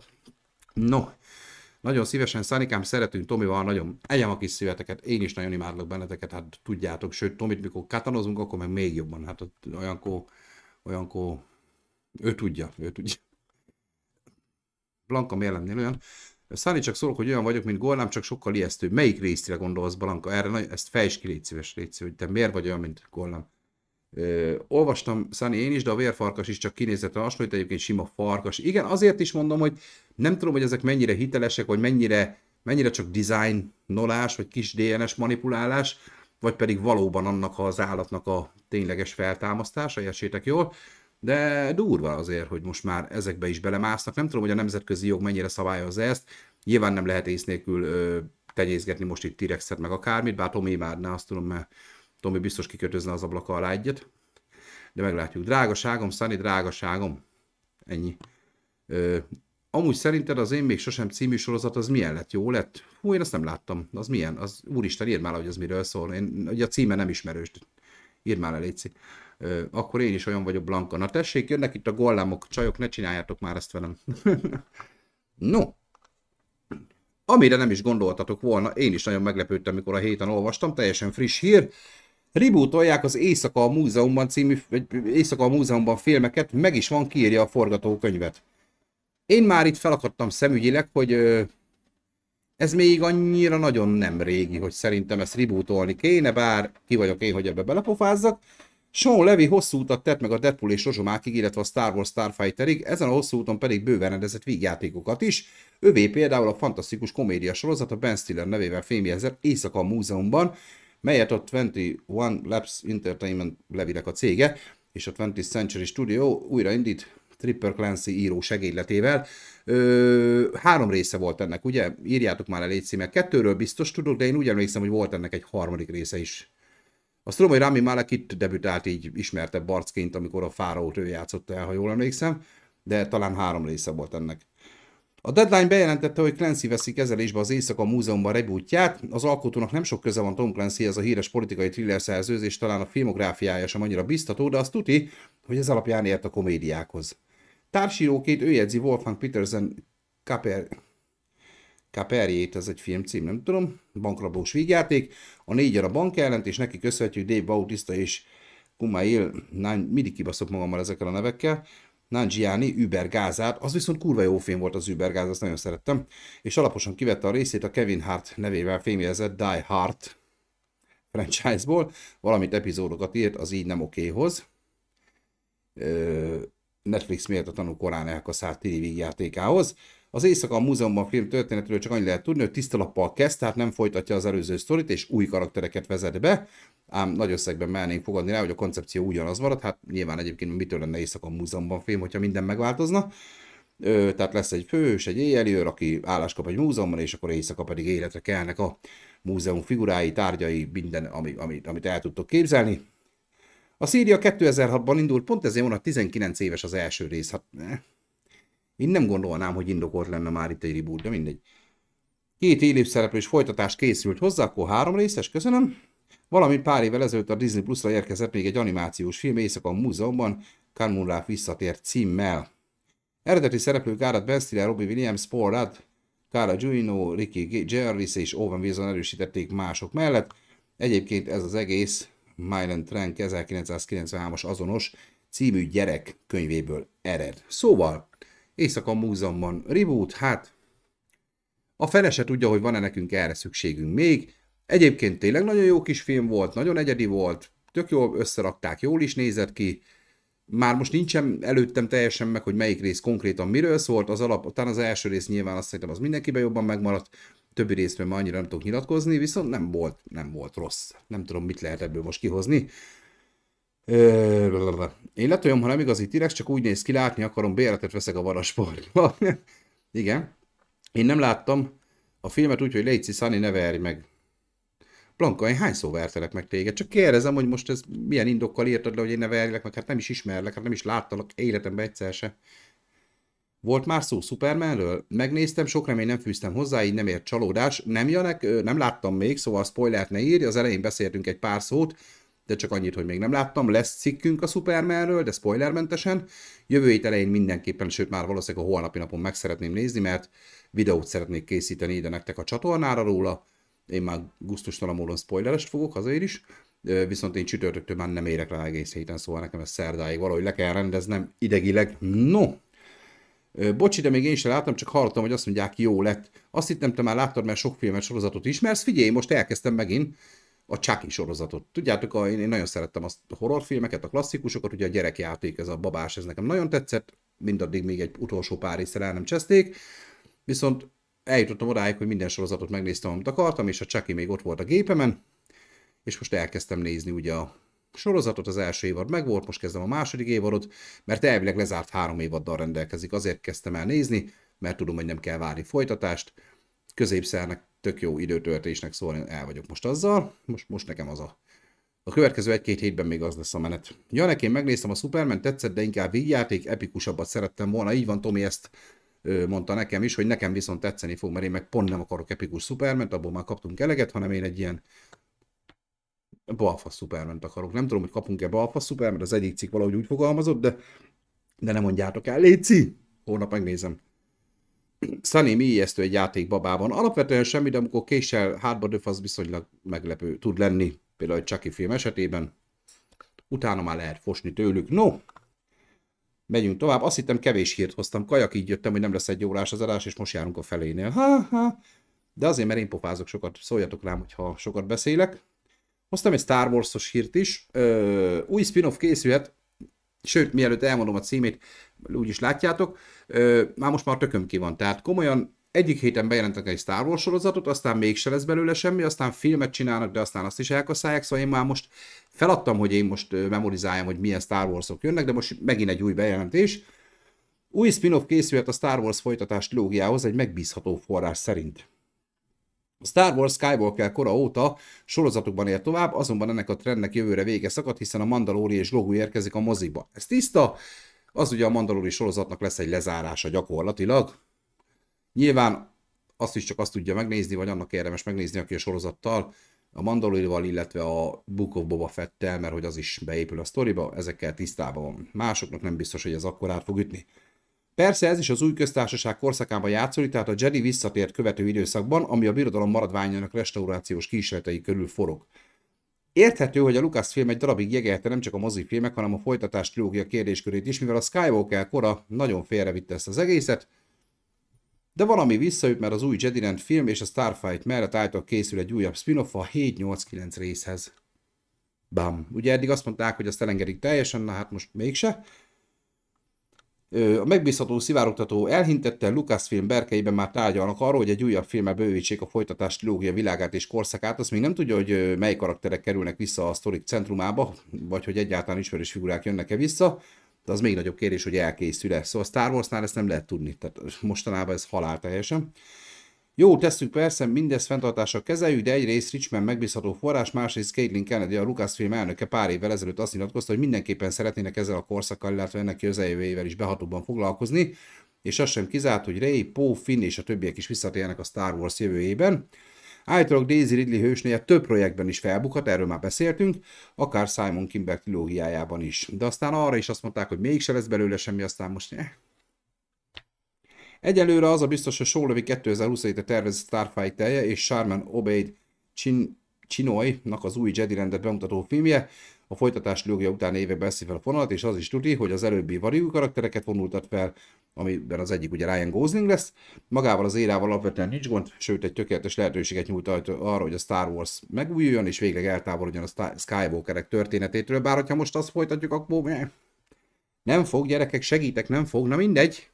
No, nagyon szívesen, Szánikám, szeretünk Tomival, nagyon egyem a kis szíveteket, én is nagyon imádlak benneteket, hát tudjátok, sőt, Tomit mikor katanozunk, akkor meg még jobban, hát olyankor ő tudja. Blanka miért lennél olyan? Száni, csak szólok, hogy olyan vagyok, mint Gollum, csak sokkal ijesztőbb. Melyik részre gondolsz, Blanka? Erre ezt fejtsd ki, légy szíves, hogy te miért vagy olyan, mint Gollum? Olvastam, Sunny, én is, de a vérfarkas is csak kinézetre hasonlít, egyébként sima farkas. Igen, azért is mondom, hogy nem tudom, hogy ezek mennyire hitelesek, vagy mennyire csak dizájnolás, vagy kis DNS manipulálás, vagy pedig valóban annak az állatnak a tényleges feltámasztása, értsétek jól. De durva azért, hogy most már ezekbe is belemásznak. Nem tudom, hogy a nemzetközi jog mennyire szabályozza ezt. Nyilván nem lehet ész nélkül tenyészgetni most itt T-rexet meg akármit, bár Tomi imádná, azt tudom, mert Tomi biztos kikötözne az ablaka alá egyet. De meglátjuk. Drágaságom, Sunny, drágaságom. Ennyi. Amúgy szerinted az Én még sosem című sorozat az milyen lett? Jó lett? Hú, én azt nem láttam. Az milyen? Az, úristen, írd már, hogy az miről szól. Ugye a címe nem ismerős. Írd már le, létszik. Akkor én is olyan vagyok, Blanka. Na tessék, jönnek itt a gollámok, csajok, ne csináljátok már ezt velem. No. Amire nem is gondoltatok volna, én is nagyon meglepődtem, mikor a héten olvastam, teljesen friss hír. Rebootolják az Éjszaka a Múzeumban című, Éjszaka a Múzeumban filmeket, meg is van, kiírja a forgatókönyvet. Én már itt felakadtam szemügyileg, hogy ez még annyira nagyon nem régi, hogy szerintem ezt rebootolni kéne, bár ki vagyok én, hogy ebbe belepofázzak. Sean Levy hosszú utat tett meg a Deadpool és Rozsomákig, illetve a Star Wars Starfighterig, ezen a hosszú úton pedig bőven rendezett vígjátékokat is. Övé például a fantasztikus komédia sorozat a Ben Stiller nevével fémjelzett Éjszaka a Múzeumban, melyet a 21 Labs Entertainment Levynek a cége, és a 20th Century Studio újraindít Tripper Clancy író segédletével. 3 része volt ennek, ugye? Írjátok már el, légy szímek. 2-ről biztos tudok, de én úgy emlékszem, hogy volt ennek egy 3. része is. Azt tudom, hogy Rami Malek itt debütált így ismertebb arcként, amikor a Fáraót ő játszotta el, ha jól emlékszem, de talán 3 része volt ennek. A Deadline bejelentette, hogy Clancy veszi kezelésbe az Éjszaka Múzeumban rebootját. Az alkotónak nem sok köze van Tom Clancyhez, a híres politikai thriller szerzőz, és talán a filmográfiája sem annyira biztató, de azt tuti, hogy ez alapján ért a komédiákhoz. Társíróként ő jegyzi Wolfgang Petersen Caperjét, ez egy filmcím, nem tudom, bankrablós vígjáték. A 4 a bank ellent, és neki köszönhetjük Dave Bautista és Kumail, mindig kibaszok magammal ezekkel a nevekkel, Nanjiani Übergázát, az viszont kurva jó film volt az Übergáz, azt nagyon szerettem, és alaposan kivette a részét a Kevin Hart nevével fémjelzett Die Hard franchise-ból, valamint epizódokat írt az Így nem okéhoz. Netflix méltatlanul korán elkaszált TV vígjátékához. Az Éjszaka a Múzeumban film történetről csak annyi lehet tudni, hogy tiszta lappal kezd, tehát nem folytatja az előző sztorit, és új karaktereket vezet be, ám nagy összegben mernénk fogadni rá, hogy a koncepció ugyanaz marad, hát nyilván egyébként mitől lenne Éjszaka a Múzeumban film, hogyha minden megváltozna. Tehát lesz egy főhős, egy éjjelőr, aki állást kap egy múzeumban, és akkor éjszaka pedig életre kelnek a múzeum figurái, tárgyai, minden, amit el tudtok képzelni. A széria 2006-ban indult, pont ezért van, a 19 éves az első rész. Hát, én nem gondolnám, hogy indokolt lenne már itt egy reboot, de mindegy. 2 élőszereplős folytatás készült hozzá, akkor 3 részes, köszönöm. Valamint pár évvel ezelőtt a Disney Plus-ra érkezett még egy animációs film Éjszaka a Múzeumban, Kanmun Rá visszatért címmel. Eredeti szereplők Gareth Ben Stiller, Robbie Williams, Paul Rudd, Cara Delevingne, Ricky Gervais és Owen Wilson erősítették mások mellett. Egyébként ez az egész Mylan Trank 1993-as azonos című gyerek könyvéből ered. Szóval, Éjszaka a Múzeumban reboot, hát a fene se tudja, hogy van-e nekünk erre szükségünk még. Egyébként tényleg nagyon jó kis film volt, nagyon egyedi volt, tök jól összerakták, jól is nézett ki. Már most nincsen előttem teljesen meg, hogy melyik rész konkrétan miről szólt, talán az első rész nyilván azt szerintem az mindenkiben jobban megmaradt, többi részről már annyira nem tudok nyilatkozni, viszont nem volt rossz. Nem tudom, mit lehet ebből most kihozni. Én letoljom, ha nem igazi T-rex, csak úgy néz ki, látni akarom, bérletet veszek a Varasportba. Igen. Én nem láttam a filmet úgy, hogy légy Sunny, ne verj meg. Blanka, én hányszor vertelek meg téged? Csak kérdezem, hogy most ez milyen indokkal írtad le, hogy én ne verjelek meg, hát nem is ismerlek, hát nem is láttalak életemben egyszer se. Volt már szó Supermanről? Megnéztem, sok remény nem fűztem hozzá, így nem ért csalódás. Nem Janek, nem láttam még, szóval spoilert ne írj, az elején beszéltünk egy pár szót, de csak annyit, hogy még nem láttam. Lesz cikkünk a Supermanről, de spoilermentesen. Jövő hét elején mindenképpen, sőt már valószínűleg a holnapi napon meg szeretném nézni, mert videót szeretnék készíteni ide nektek a csatornára róla. Én már gusztustalan módon spoilerest fogok, azért is. Viszont én csütörtöktől már nem érek rá egész héten, szóval nekem ez szerdáig valahogy le kell rendeznem idegileg. No! Bocsi, de még én sem láttam, csak hallottam, hogy azt mondják, jó lett. Azt hittem, te már láttad, mert sok filmet, sorozatot ismersz. Figyelj, most elkezdtem megint. a Chucky sorozatot. Tudjátok, én nagyon szerettem azt a horrorfilmeket, a klasszikusokat, ugye a gyerekjáték, ez a babás, ez nekem nagyon tetszett, mindaddig még egy utolsó pár részre el nem cseszték, viszont eljutottam odáig, hogy minden sorozatot megnéztem, amit akartam, és a Chucky még ott volt a gépemen, és most elkezdtem nézni ugye a sorozatot, az első évad megvolt, most kezdem a második évadot, mert elvileg lezárt 3 évaddal rendelkezik, azért kezdtem el nézni, mert tudom, hogy nem kell várni folytatást, középszernek tök jó időtöltésnek, szóval el vagyok most azzal, most nekem az a következő 1-2 hétben még az lesz a menet. Ja, nekem megnéztem a Superman, tetszett, de inkább vígjáték, epikusabbat szerettem volna, így van, Tomi ezt mondta nekem is, hogy nekem viszont tetszeni fog, mert én meg pont nem akarok epikus Superman, abból már kaptunk eleget, hanem én egy ilyen balfasz Superman-t akarok. Nem tudom, hogy kapunk-e balfasz Superman, az egyik cikk valahogy úgy fogalmazott, de nem mondjátok el, léci! Holnap megnézem. Sunny mi ijesztő egy játék babában. Alapvetően semmi, de amikor késsel hátba döf, az viszonylag meglepő tud lenni. Például egy Chucky film esetében. Utána már lehet fosni tőlük. No, megyünk tovább. Azt hittem, kevés hírt hoztam. Kajak, így jöttem, hogy nem lesz 1 órás az adás, és most járunk a felénél. Ha. De azért, mert én pofázok sokat. Szóljatok rám, hogyha sokat beszélek. Hoztam egy Star Wars-os hírt is. Új spin-off készülhet. Sőt, mielőtt elmondom a címét, úgyis látjátok, már most már tököm ki van. Tehát komolyan egyik héten bejelentek egy Star Wars sorozatot, aztán mégse lesz belőle semmi, aztán filmet csinálnak, de aztán azt is elkasszálják, szóval én már most feladtam, hogy én most memorizáljam, hogy milyen Star Wars-ok jönnek, de most megint egy új bejelentés. Új spin-off készülhet a Star Wars folytatás trilógiához egy megbízható forrás szerint. A Star Wars Skywalker kora óta sorozatokban él tovább, azonban ennek a trendnek jövőre vége szakad, hiszen a Mandalori és Grogu érkezik a moziba. Ez tiszta, az ugye a Mandalori sorozatnak lesz egy lezárása gyakorlatilag. Nyilván azt is csak azt tudja megnézni, vagy annak érdemes megnézni, aki a sorozattal, a Mandalorival, illetve a Book of Boba Fettel, mert hogy az is beépül a sztoriba, ezekkel tisztában van. Másoknak nem biztos, hogy ez akkor át fog ütni. Persze ez is az új köztársaság korszakában játszódik, tehát a Jedi visszatért követő időszakban, ami a birodalom maradványának restaurációs kísérletei körül forog. Érthető, hogy a Lucasfilm egy darabig jegelte nem csak a mozifilmek, hanem a folytatás trilógia kérdéskörét is, mivel a Skywalker kora nagyon félrevitte ezt az egészet, de valami visszaüt, mert az új Jediland film és a Starfight mellett által készül egy újabb spin-off a 7-8-9 részhez. Bam. Ugye eddig azt mondták, hogy azt elengedik teljesen, na hát most mégse. A megbízható szivárogtató elhintette, Lucasfilm berkeiben már tárgyalnak arról, hogy egy újabb filmmel bővítsék a folytatás trilógia világát és korszakát. Azt még nem tudja, hogy mely karakterek kerülnek vissza a sztorik centrumába, vagy hogy egyáltalán ismerős figurák jönnek-e vissza, de az még nagyobb kérdés, hogy elkészül-e. Szóval a Star Warsnál ezt nem lehet tudni, tehát mostanában ez halál teljesen. Jó, tesszük persze, mindezt fenntartással kezeljük, de egyrészt Richmond megbízható forrás, másrészt Caitlin Kennedy, a Lucasfilm elnöke pár évvel ezelőtt azt nyilatkozta, hogy mindenképpen szeretnének ezzel a korszakkal, illetve ennek közeljövőjével is behatóbban foglalkozni, és az sem kizárt, hogy Rey, Poe, Finn és a többiek is visszatérnek a Star Wars jövőjében. Állítólag Daisy Ridley hősnője több projektben is felbukhat, erről már beszéltünk, akár Simon Kimber trilógiájában is. De aztán arra is azt mondták, hogy mégse lesz belőle semmi, aztán most Egyelőre az a biztos, hogy Shaw Levy 2027-re tervezett Starfighter-je és Sharman Obaid Chinoy-nak az új Jedilandet bemutató filmje a folytatás trilógia után években veszi fel a fonalat, és az is tudni, hogy az előbbi variú karaktereket vonultat fel, amiben az egyik ugye Ryan Gosling lesz. Magával az érával alapvetően nincs gond, sőt egy tökéletes lehetőséget nyújt arra, hogy a Star Wars megújuljon, és végleg eltávolodjon a Skywalkerek történetétől, bár hogyha most azt folytatjuk, akkor nem fog, gyerekek, segítek, nem fog, na mindegy.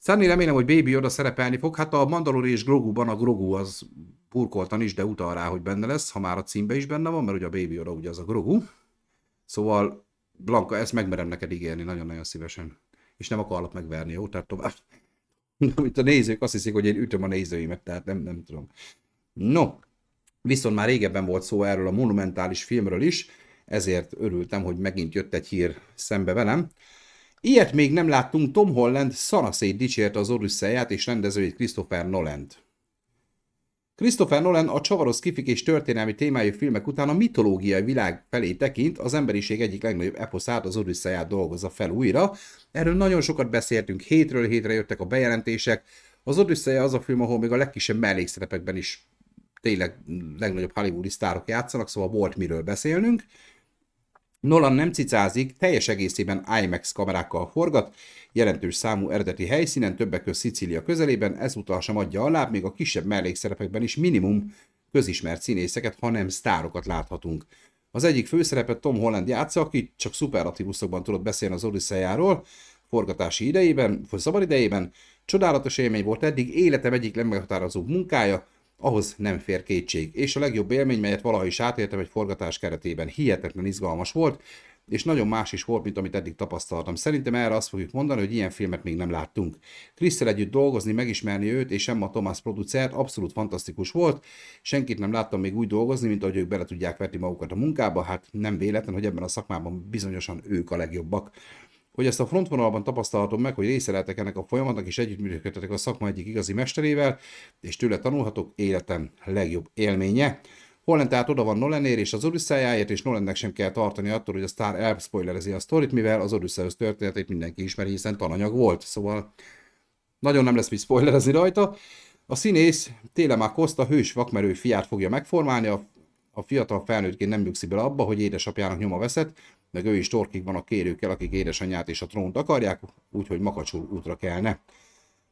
Sunny, remélem, hogy Baby Yoda szerepelni fog. Hát a Mandalori és Groguban a Grogu az burkoltan is, de utal rá, hogy benne lesz, ha már a címben is benne van, mert ugye a Baby Yoda ugye az a Grogu. Szóval, Blanka, ezt megmerem neked ígérni nagyon-nagyon szívesen. És nem akarlak megverni, jó? Tehát tovább. Itt a nézők azt hiszik, hogy én ütöm a nézőimet, tehát nem tudom. No, viszont már régebben volt szó erről a monumentális filmről is, ezért örültem, hogy megint jött egy hír szembe velem. Ilyet még nem láttunk, Tom Holland szanaszét dicsérte az Odysseyát és rendezőjét Christopher Nolant. Christopher Nolan a csavaros kifik és történelmi témájú filmek után a mitológiai világ felé tekint, az emberiség egyik legnagyobb eposzát, az Odysseyát dolgozza fel újra. Erről nagyon sokat beszéltünk, hétről hétre jöttek a bejelentések. Az Odyssey az a film, ahol még a legkisebb mellékszerepekben is tényleg legnagyobb hollywoodi sztárok játszanak, szóval volt miről beszélnünk. Nolan nem cicázik, teljes egészében IMAX kamerákkal forgat, jelentős számú eredeti helyszínen, többek között Szicília közelében, ezúttal sem adja alá, még a kisebb mellékszerepekben is minimum közismert színészeket, hanem sztárokat láthatunk. Az egyik főszerepet Tom Holland játsza, aki csak szuperlatívuszokban tudott beszélni az Odüsszejáról, forgatási idejében, vagy szabad idejében. Csodálatos élmény volt eddig, életem egyik legmeghatározóbb munkája, ahhoz nem fér kétség. És a legjobb élmény, melyet valaha is átéltem egy forgatás keretében. Hihetetlen izgalmas volt, és nagyon más is volt, mint amit eddig tapasztaltam. Szerintem erre azt fogjuk mondani, hogy ilyen filmet még nem láttunk. Chrisszel együtt dolgozni, megismerni őt és Emma Thomas producert abszolút fantasztikus volt. Senkit nem láttam még úgy dolgozni, mint ahogy ők bele tudják vetni magukat a munkába. Hát nem véletlen, hogy ebben a szakmában bizonyosan ők a legjobbak. Hogy ezt a frontvonalban tapasztalatom meg, hogy része lehetek ennek a folyamatnak, és együttműködhetek a szakma egyik igazi mesterével, és tőle tanulhatok, életem legjobb élménye. Holland tehát oda van Nolanért és az Odüsszejáért, és Nolannek sem kell tartani attól, hogy a sztár elspoilerezi a sztorit, mivel az Odüsszeus történetét mindenki ismeri, hiszen tananyag volt, szóval nagyon nem lesz mit spoilerezni rajta. A színész Télemá Costa hős vakmerő fiát fogja megformálni, a fiatal felnőttként nem nyugszik bele abba, hogy édesapjának nyoma veszett, meg ő is torkig van a kérőkkel, akik édesanyját és a trónt akarják, úgyhogy makacsul útra kelne.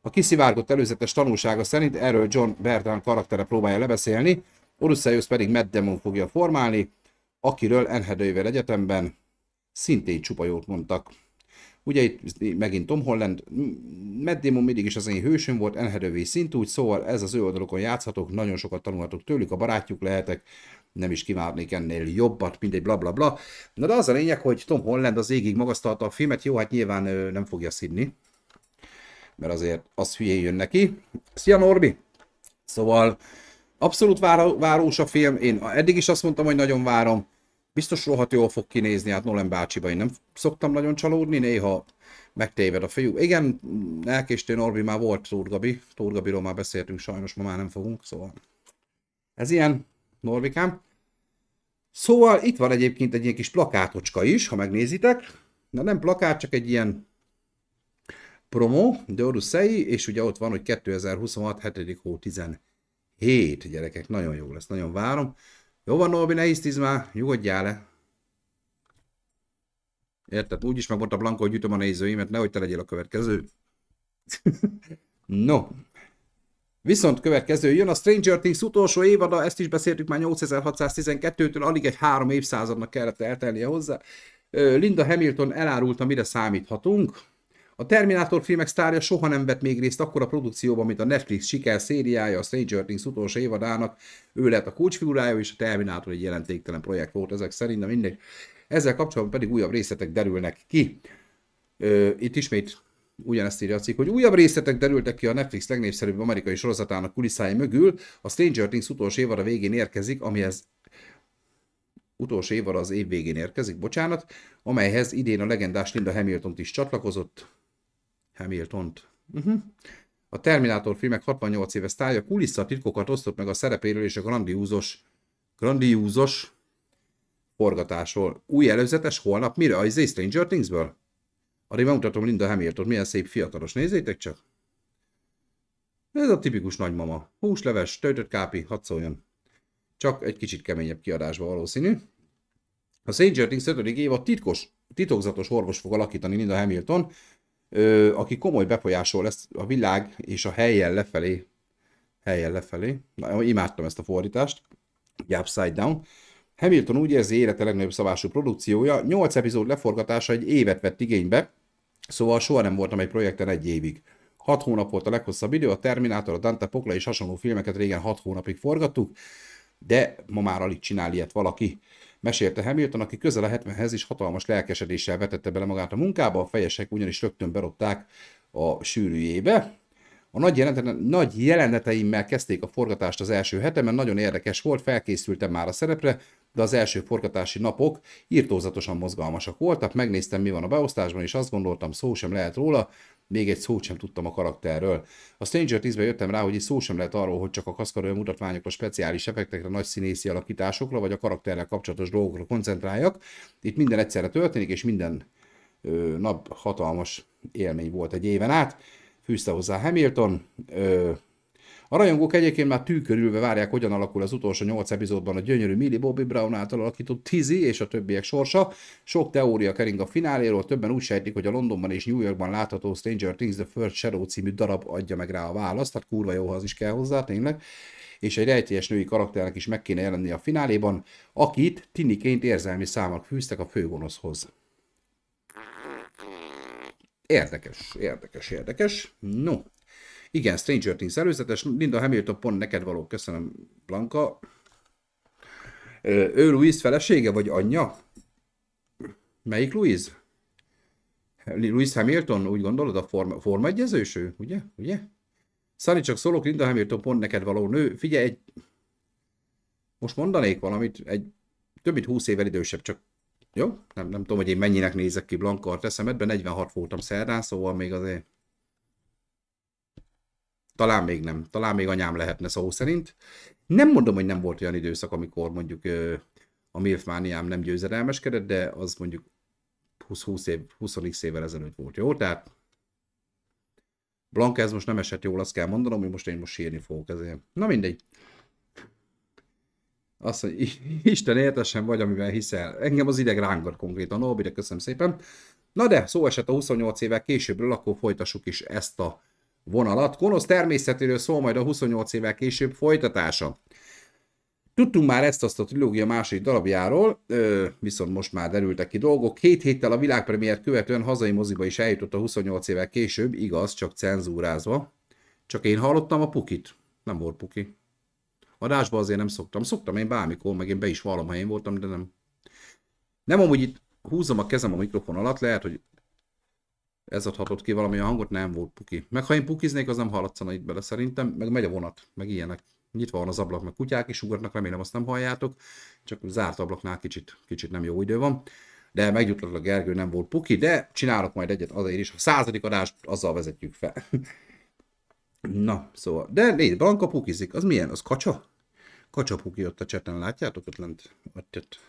A kiszivárgott előzetes tanulsága szerint erről John Bertrand karaktere próbálja lebeszélni, Odysseus pedig Matt Damon fogja formálni, akiről Anne Hathaway egyetemben szintén csupa jót mondtak. Ugye itt megint Tom Holland, Matt Damon mindig is az én hősöm volt, Anne Hathaway szintúgy, szóval ez az ő oldalukon játszhatok, nagyon sokat tanulhatok tőlük, a barátjuk lehetek, nem is kívánnék ennél jobbat, mindegy bla bla bla. Na de az a lényeg, hogy Tom Holland az égig magasztalta a filmet, jó, hát nyilván nem fogja szidni, mert azért az hülyén jön neki. Szia Norbi! Szóval abszolút város a film, én eddig is azt mondtam, hogy nagyon várom, biztos rohadt jól fog kinézni, hát Nolan bácsiba én nem szoktam nagyon csalódni, néha megtéved a fiú. Igen, elkéstél Norbi, már volt Tóth Gabiról már beszéltünk, sajnos ma már nem fogunk, szóval ez ilyen, Norvikám. Szóval itt van egyébként egy ilyen kis plakátocska is, ha megnézitek. Na nem plakát, csak egy ilyen promo, de Odyssey, és ugye ott van, hogy 2026. 7. hó 17. Gyerekek, nagyon jó lesz, nagyon várom. Jó van, Norbi, ne hisztiz már, nyugodjál le. Érted? Úgyis megmondta Blanka, hogy ütöm a nézőimet, nehogy te legyél a következő. No. Viszont következő jön a Stranger Things utolsó évada, ezt is beszéltük már 8612-től, alig egy 3 évszázadnak kellett eltelnie hozzá. Linda Hamilton elárulta, mire számíthatunk. A Terminátor filmek sztárja soha nem vett még részt akkora produkcióban, mint a Netflix siker szériája, a Stranger Things utolsó évadának. Ő lett a kulcsfigurája, és a Terminátor egy jelentéktelen projekt volt ezek szerint, de mindegy. Ezzel kapcsolatban pedig újabb részletek derülnek ki. Itt ismét ugyanezt írja a cikk, hogy újabb részletek derültek ki a Netflix legnépszerűbb amerikai sorozatának kulisszái mögül. A Stranger Things utolsó évada végén érkezik, utolsó évada az év végén érkezik, bocsánat, amelyhez idén a legendás Linda Hamiltont is csatlakozott. A Terminátor filmek 68 éves sztárja kulisszatitkokat osztott meg a szerepéről és a grandiúzos forgatásról. Új előzetes holnap mire? A Stranger Thingsből? Addig megmutatom Linda Hamilton, milyen szép fiatalos, nézzétek csak. Ez a tipikus nagymama. Húsleves, töltött kápi, hadd szóljon. Csak egy kicsit keményebb kiadásban valószínű. A Stranger Things 5. évad titokzatos orvos fog alakítani Linda Hamilton, aki komoly befolyásol lesz a világ és a helyen lefelé. Na, imádtam ezt a fordítást. Upside down. Hamilton úgy érzi, élete legnagyobb szabású produkciója. 8 epizód leforgatása egy évet vett igénybe, szóval soha nem voltam egy projekten egy évig. 6 hónap volt a leghosszabb idő, a Terminátor, a Dante Pokla és hasonló filmeket régen 6 hónapig forgattuk, de ma már alig csinál ilyet valaki. Mesélte Hamilton, aki közel a 70-hez is hatalmas lelkesedéssel vetette bele magát a munkába, a fejesek ugyanis rögtön berodták a sűrűjébe. A nagy jeleneteimmel kezdték a forgatást az első hetemen, nagyon érdekes volt, felkészültem már a szerepre, de az első forgatási napok irtózatosan mozgalmasak voltak, megnéztem, mi van a beosztásban, és azt gondoltam, szó sem lehet róla, még egy szót sem tudtam a karakterről. A Stranger Things-ben jöttem rá, hogy itt szó sem lehet arról, hogy csak a kaszkadőr mutatványokra, speciális effektekre, nagy színészi alakításokra, vagy a karakterrel kapcsolatos dolgokra koncentráljak. Itt minden egyszerre történik, és minden nap hatalmas élmény volt egy éven át. Fűzte hozzá Hamilton. A rajongók egyébként már tűkörülve várják, hogyan alakul az utolsó 8 epizódban a gyönyörű Millie Bobby Brown által alakított Tizzy és a többiek sorsa. Sok teória kering a fináléról, többen úgy sejtik, hogy a Londonban és New Yorkban látható Stranger Things The First Shadow című darab adja meg rá a választ, tehát kurva jó, ha az is kell hozzá, tényleg. és egy rejtélyes női karakternek is meg kéne jelenni a fináléban, akit tiniként érzelmi számok fűztek a főgonoszhoz. Érdekes, érdekes, érdekes. No. Igen, Stranger Things előzetes. Linda Hamilton pont neked való. Köszönöm, Blanka. Ő Louise felesége, vagy anyja? Melyik Louise? Louise Hamilton, úgy gondolod, a forma egyezős ő, ugye? Ugye? Szani, csak szólok, Linda Hamilton pont neked való nő. Figyelj, most mondanék valamit, egy több mint 20 évvel idősebb, csak jó? Nem tudom, hogy én mennyinek nézek ki Blanka a eszemedben, 46 voltam szerdán, szóval még azért talán még nem, talán még anyám lehetne szó szerint. Nem mondom, hogy nem volt olyan időszak, amikor mondjuk a MILF mániám nem győzedelmeskedett, de az mondjuk 20 évvel ezelőtt volt, jó? Tehát Blanka ez most nem esett jól, azt kell mondanom, hogy én most sírni fogok ezért. Na mindegy. Azt mondja, Isten értesen vagy, amiben hiszel. Engem az ideg rángat konkrétan, Nobire, köszönöm szépen. Na de, szó esett a 28 évvel későbbről, akkor folytassuk is ezt a vonalat. Gonosz természetéről szól majd a 28 évvel később folytatása. Tudtunk már ezt a trilógia második darabjáról, viszont most már derültek ki dolgok. 2 héttel a világpremiért követően hazai moziba is eljutott a 28 évvel később, igaz, csak cenzúrázva. Csak én hallottam a pukit. Nem volt puki. Adásba azért nem szoktam. Szoktam én bármikor, meg én be is vallom, ha én voltam, de nem. Nem amúgy itt húzom a kezem a mikrofon alatt, lehet, hogy ez adhatott ki valamilyen hangot, nem volt puki. Meg ha én pukiznék, az nem hallatszana itt bele szerintem, meg megy a vonat, meg ilyenek. Nyitva van az ablak, meg kutyák is ugatnak, remélem azt nem halljátok, csak zárt ablaknál kicsit nem jó idő van. De megjutott a Gergő, nem volt puki, de csinálok majd egyet azért is. A 100. adást azzal vezetjük fel. Na, szóval, de nézd, Blanka pukizik, az milyen? Az kacsa? Kacsa puki ott a cseten, látjátok ott lent? Ott.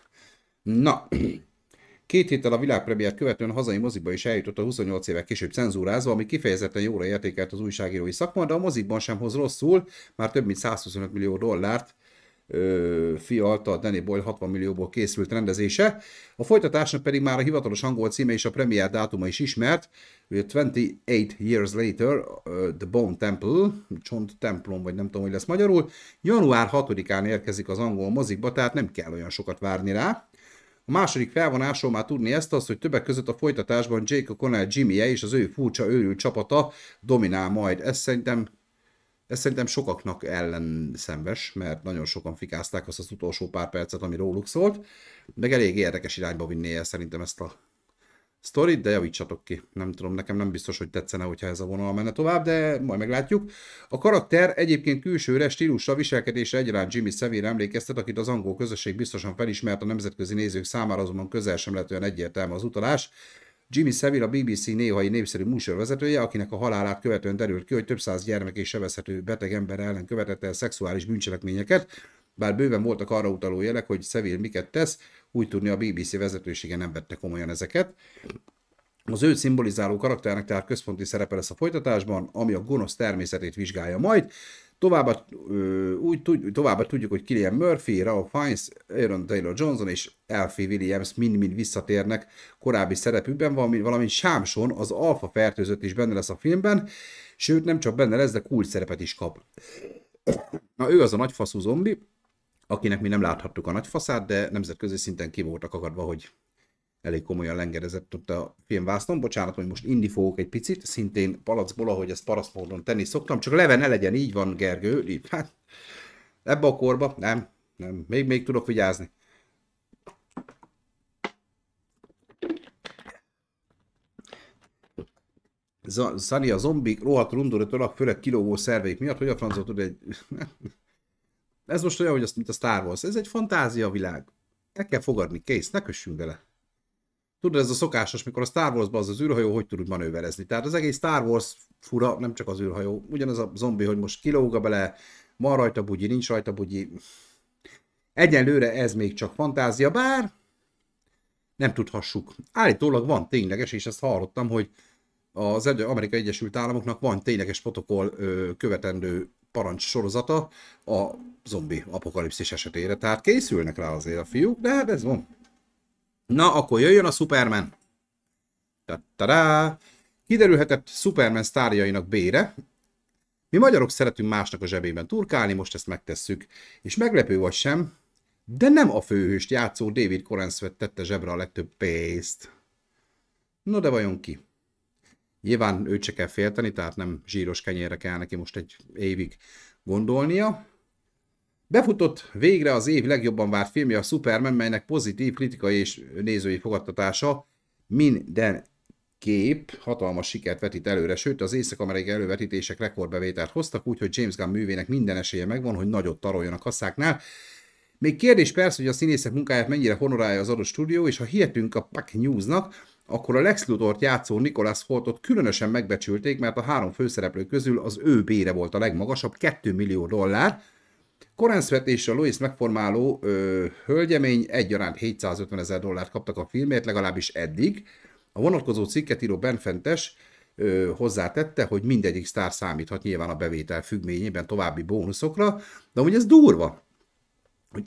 Na, 2 héttel a világpremiért követően a hazai moziba is eljutott a 28 évvel később cenzúrázva, ami kifejezetten jóra értékelt az újságírói szakma, de a mozikban sem hoz rosszul, már több mint 125 millió dollárt fialta a Danny Boyle 60 millióból készült rendezése. A folytatásnak pedig már a hivatalos angol címe és a premier dátuma is ismert, 28 Years Later, The Bone Temple, Csont templom, vagy nem tudom, hogy lesz magyarul, január 6-án érkezik az angol mozikba, tehát nem kell olyan sokat várni rá. A második felvonásról már tudni ezt az, hogy többek között a folytatásban Jake O'Connell Jimmy-je és az ő furcsa őrült csapata dominál majd. Ez szerintem sokaknak ellenszenves, mert nagyon sokan fikázták azt az utolsó pár percet, ami róluk szólt, de elég érdekes irányba vinné el szerintem ezt a sztorit, de javítsatok ki. Nem tudom, nekem nem biztos, hogy tetszene, hogyha ez a vonal menne tovább, de majd meglátjuk. A karakter egyébként külsőre, stílusra, viselkedésre egyaránt Jimmy Savile emlékeztet, akit az angol közösség biztosan felismert, a nemzetközi nézők számára azonban közel sem lett olyan egyértelmű az utalás. Jimmy Savile a BBC néhai népszerű műsorvezetője, akinek a halálát követően derült ki, hogy több száz gyermek és sebezhető beteg ember ellen követett el szexuális bűncselekményeket, bár bőven voltak arra utaló jelek, hogy Savile miket tesz, úgy tudni a BBC vezetősége nem vette komolyan ezeket. Az őt szimbolizáló karakternek tehát központi szerepe lesz a folytatásban, ami a gonosz természetét vizsgálja majd. Továbbá tudjuk, hogy Cillian Murphy, Ralph Fiennes, Aaron Taylor Johnson és Alfie Williams mind-mind visszatérnek korábbi szerepükben, valamint Sámson, az alfa fertőzött is benne lesz a filmben, sőt nem csak benne lesz, de kulcs szerepet is kap. Na, ő az a nagyfaszú zombi, akinek mi nem láthattuk a nagyfaszát, de nemzetközi szinten ki voltak akadva, hogy elég komolyan lengerezett ott a filmvásznon. Bocsánat, hogy most inni fogok egy picit, szintén palacból, ahogy ezt parasztmódon tenni szoktam, csak leve ne legyen, így van, Gergő. Hát, ebbe a korba, nem, még tudok vigyázni. Szani, a zombik rohadt rundorítőleg, főleg kilógó szerveik miatt, hogy a francot tud egy... Ez most olyan, hogy azt, mint a Star Wars. Ez egy fantázia világ. El kell fogadni, kész, ne kössünk bele. Tudod, ez a szokásos, mikor a Star Wars-ban az űrhajó, hogy tud manőverezni. Tehát az egész Star Wars fura, nem csak az űrhajó. Ugyanaz a zombi, hogy most kilóga bele, van rajta bugyi, nincs rajta bugyi. Egyenlőre ez még csak fantázia, bár nem tudhassuk. Állítólag van tényleges, és ezt hallottam, hogy az Amerikai Egyesült Államoknak van tényleges protokoll követendő parancs sorozata a zombi apokalipszis esetére. Tehát készülnek rá azért a fiúk, de hát ez van. Na, akkor jöjjön a Superman. Ta-da! Kiderülhetett Superman sztárjainak bére. Mi magyarok szeretünk másnak a zsebében turkálni, most ezt megtesszük. És meglepő vagy sem, de nem a főhőst játszó David Corenswet tette zsebre a legtöbb pénzt. No de vajon ki? Nyilván őt se kell félteni, tehát nem zsíros kenyérre kell neki most egy évig gondolnia. Befutott végre az év legjobban várt filmje, a Superman, melynek pozitív kritikai és nézői fogadtatása mindenképp hatalmas sikert vetít előre, sőt az észak-amerikai elővetítések rekordbevételt hoztak, úgyhogy James Gunn művének minden esélye megvan, hogy nagyot taroljon a kasszáknál. Még kérdés persze, hogy a színészek munkáját mennyire honorálja az adott stúdió, és ha hihetünk a Puck Newsnak, akkor a Lex Luthort játszó Nicholas Holtot különösen megbecsülték, mert a 3 főszereplő közül az ő bére volt a legmagasabb, $2 millió. Corenswet és a Lois megformáló hölgyemény egyaránt $750,000 kaptak a filmért, legalábbis eddig. A vonatkozó cikket író Ben Fentes hozzátette, hogy mindegyik sztár számíthat nyilván a bevétel függvényében további bónuszokra, de amúgy ez durva.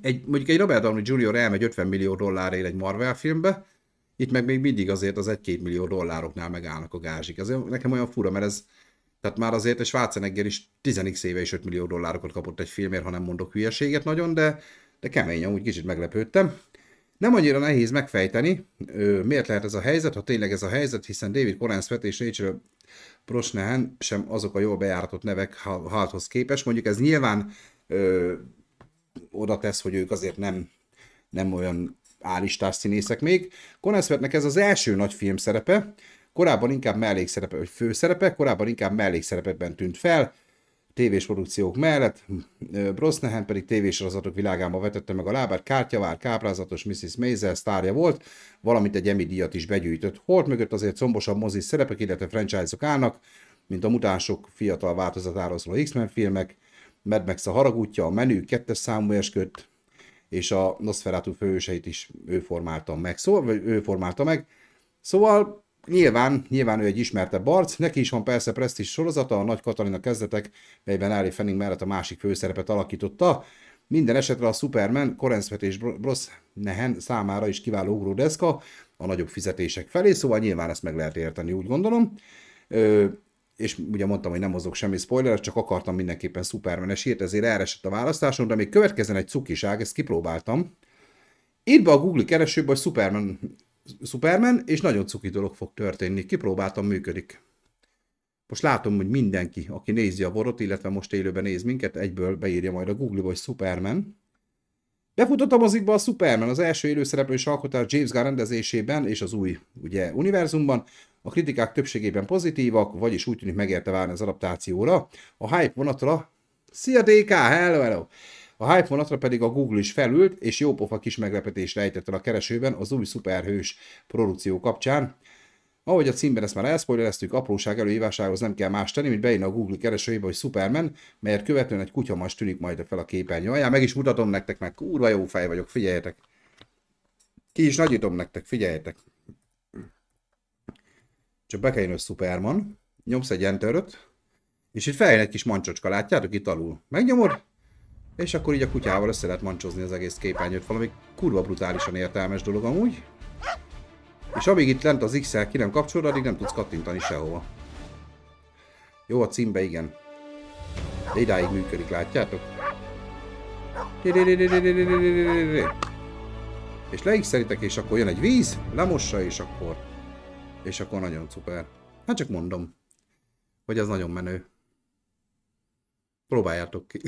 Mondjuk egy Robert Downey Jr. elmegy $50 millió egy Marvel filmbe, itt meg még mindig azért az $1-2 millió megállnak a gázsik. Ez nekem olyan fura, mert ez, tehát már azért egy Schwarzenegger is 10x éve is $5 millió kapott egy filmért, ha nem mondok hülyeséget nagyon, de kemény, amúgy kicsit meglepődtem. Nem annyira nehéz megfejteni, miért lehet ez a helyzet, ha tényleg ez a helyzet, hiszen David Corenswet és Rachel Brosnahan sem azok a jól bejáratott nevek Hulkhoz képest. Mondjuk ez nyilván oda tesz, hogy ők azért nem olyan álistás színészek még. Corenswetnek ez az első nagy film szerepe, korábban inkább mellékszerepe, vagy főszerepe, korábban inkább mellékszerepekben tűnt fel, tévés produkciók mellett, Brosnahan pedig tévésorozatok világában vetette meg a lábát, kártyavár, káprázatos Mrs. Maisel sztárja volt, valamint egy Emmy díjat is begyűjtött. Holt mögött azért combosabb mozis szerepek, illetve franchise-ok állnak, mint a Mutánsok fiatal változatáról szóló X-Men filmek, Mad Max a haragútja, a Menü, 2. számú esküt, és a Nosferatu főhőseit is ő formálta meg. Szóval nyilván ő egy ismertebb arc, neki is van persze presztízs sorozata, a Nagy Katalina kezdetek, melyben Ali Fanning mellett a másik főszerepet alakította. Minden esetre a Superman, Corenswet és Brosnahan számára is kiváló ugródeszka a nagyobb fizetések felé, szóval nyilván ezt meg lehet érteni, úgy gondolom. És ugye mondtam, hogy nem hozok semmi spoiler, csak akartam mindenképpen Superman-es hírt, ezért elesett a választáson, de még következzen egy cukiság, ezt kipróbáltam. Írd be a Google keresőbe, hogy Superman, és nagyon cuki dolog fog történni. Kipróbáltam, működik. Most látom, hogy mindenki, aki nézi a vorot, illetve most élőben néz minket, egyből beírja majd a Google-ba, hogy Superman. Befutott a mozikba a Superman, az első élőszereplős alkotás James Gunn rendezésében és az új univerzumban. A kritikák többségében pozitívak, vagyis úgy tűnik megérte várni az adaptációra. A hype vonatra... Szia DK, hello! A hype vonatra pedig a Google is felült, és jópofa kis meglepetést rejtett el a keresőben az új szuperhős produkció kapcsán. Ahogy a címben ezt már elszpoilereztük, apróság előívásához nem kell más tenni, mint beírni a Google keresőjébe, hogy Superman, melyet követően egy kutyamas tűnik majd fel a képernyő alján. Meg is mutatom nektek, meg kurva jó fej vagyok, figyeljetek! Ki is nagyítom nektek, figyeljetek! Csak be kell jönni a Superman, nyomsz egy Enter-öt, és itt feljön egy kis mancsocska, látjátok itt alul. Megnyomod, és akkor így a kutyával össze lehet mancsozni az egész képernyőt, valami kurva brutálisan értelmes dolog amúgy. És amíg itt lent az X-el ki nem kapcsolod, addig nem tudsz kattintani sehova. Jó, a címbe igen. De idáig működik, látjátok? És leigszelitek, és akkor jön egy víz, lemossa, és akkor nagyon szuper. Hát csak mondom, hogy ez nagyon menő. Próbáljátok ki.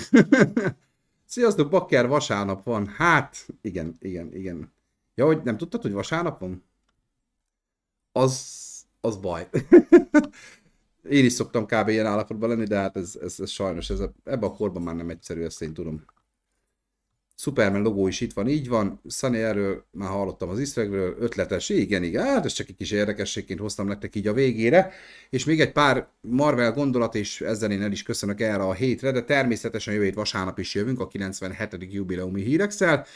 Sziasztok, bakker, vasárnap van. Hát, igen. Ja, hogy nem tudtad, hogy vasárnap van? Az baj. Én is szoktam kb. Ilyen állapotban lenni, de hát ez sajnos, ebben a korban már nem egyszerű, ezt én tudom. Superman logó is itt van, így van. Sunny, erről már hallottam az Easter-egről, ötletes, igen, hát ez csak egy kis érdekességként hoztam nektek így a végére. És még egy pár Marvel gondolat, és ezzel én el is köszönök erre a hétre, de természetesen jövő hét vasárnap is jövünk a 97. jubileumi hírekszel.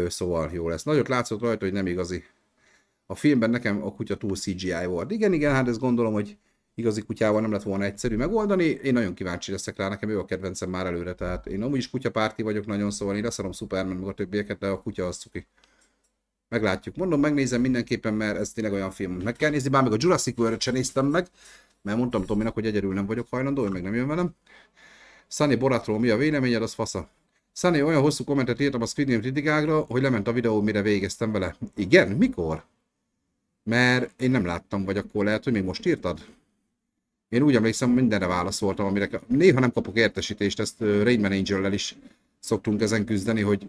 Szóval jó lesz. Nagyot látszott rajta, hogy nem igazi. A filmben nekem a kutya túl CGI volt. Igen, hát ezt gondolom, hogy igazi kutyával nem lett volna egyszerű megoldani. Én nagyon kíváncsi leszek rá, nekem ő a kedvencem már előre, tehát én amúgy is kutyapárti vagyok nagyon, szóval én leszarom Superman meg a többieket, de a kutya az cuki. Meglátjuk. Mondom, megnézem mindenképpen, mert ez tényleg olyan film, meg kell nézni, bár meg a Jurassic World-et sem néztem meg, Mert mondtam Tominak, hogy egyedül nem vagyok hajlandó, ő meg nem jön velem. Sunny Boratról mi a véleményed, az fasza. Sunny, olyan hosszú kommentet írtam a Squid Game kritikákra, hogy lement a videó, mire végeztem vele. Igen? Mikor? Mert én nem láttam, vagy akkor lehet, hogy még most írtad? Én úgy emlékszem, mindenre válaszoltam, amire néha nem kapok értesítést, ezt Rainman Angel-lel is szoktunk ezen küzdeni, hogy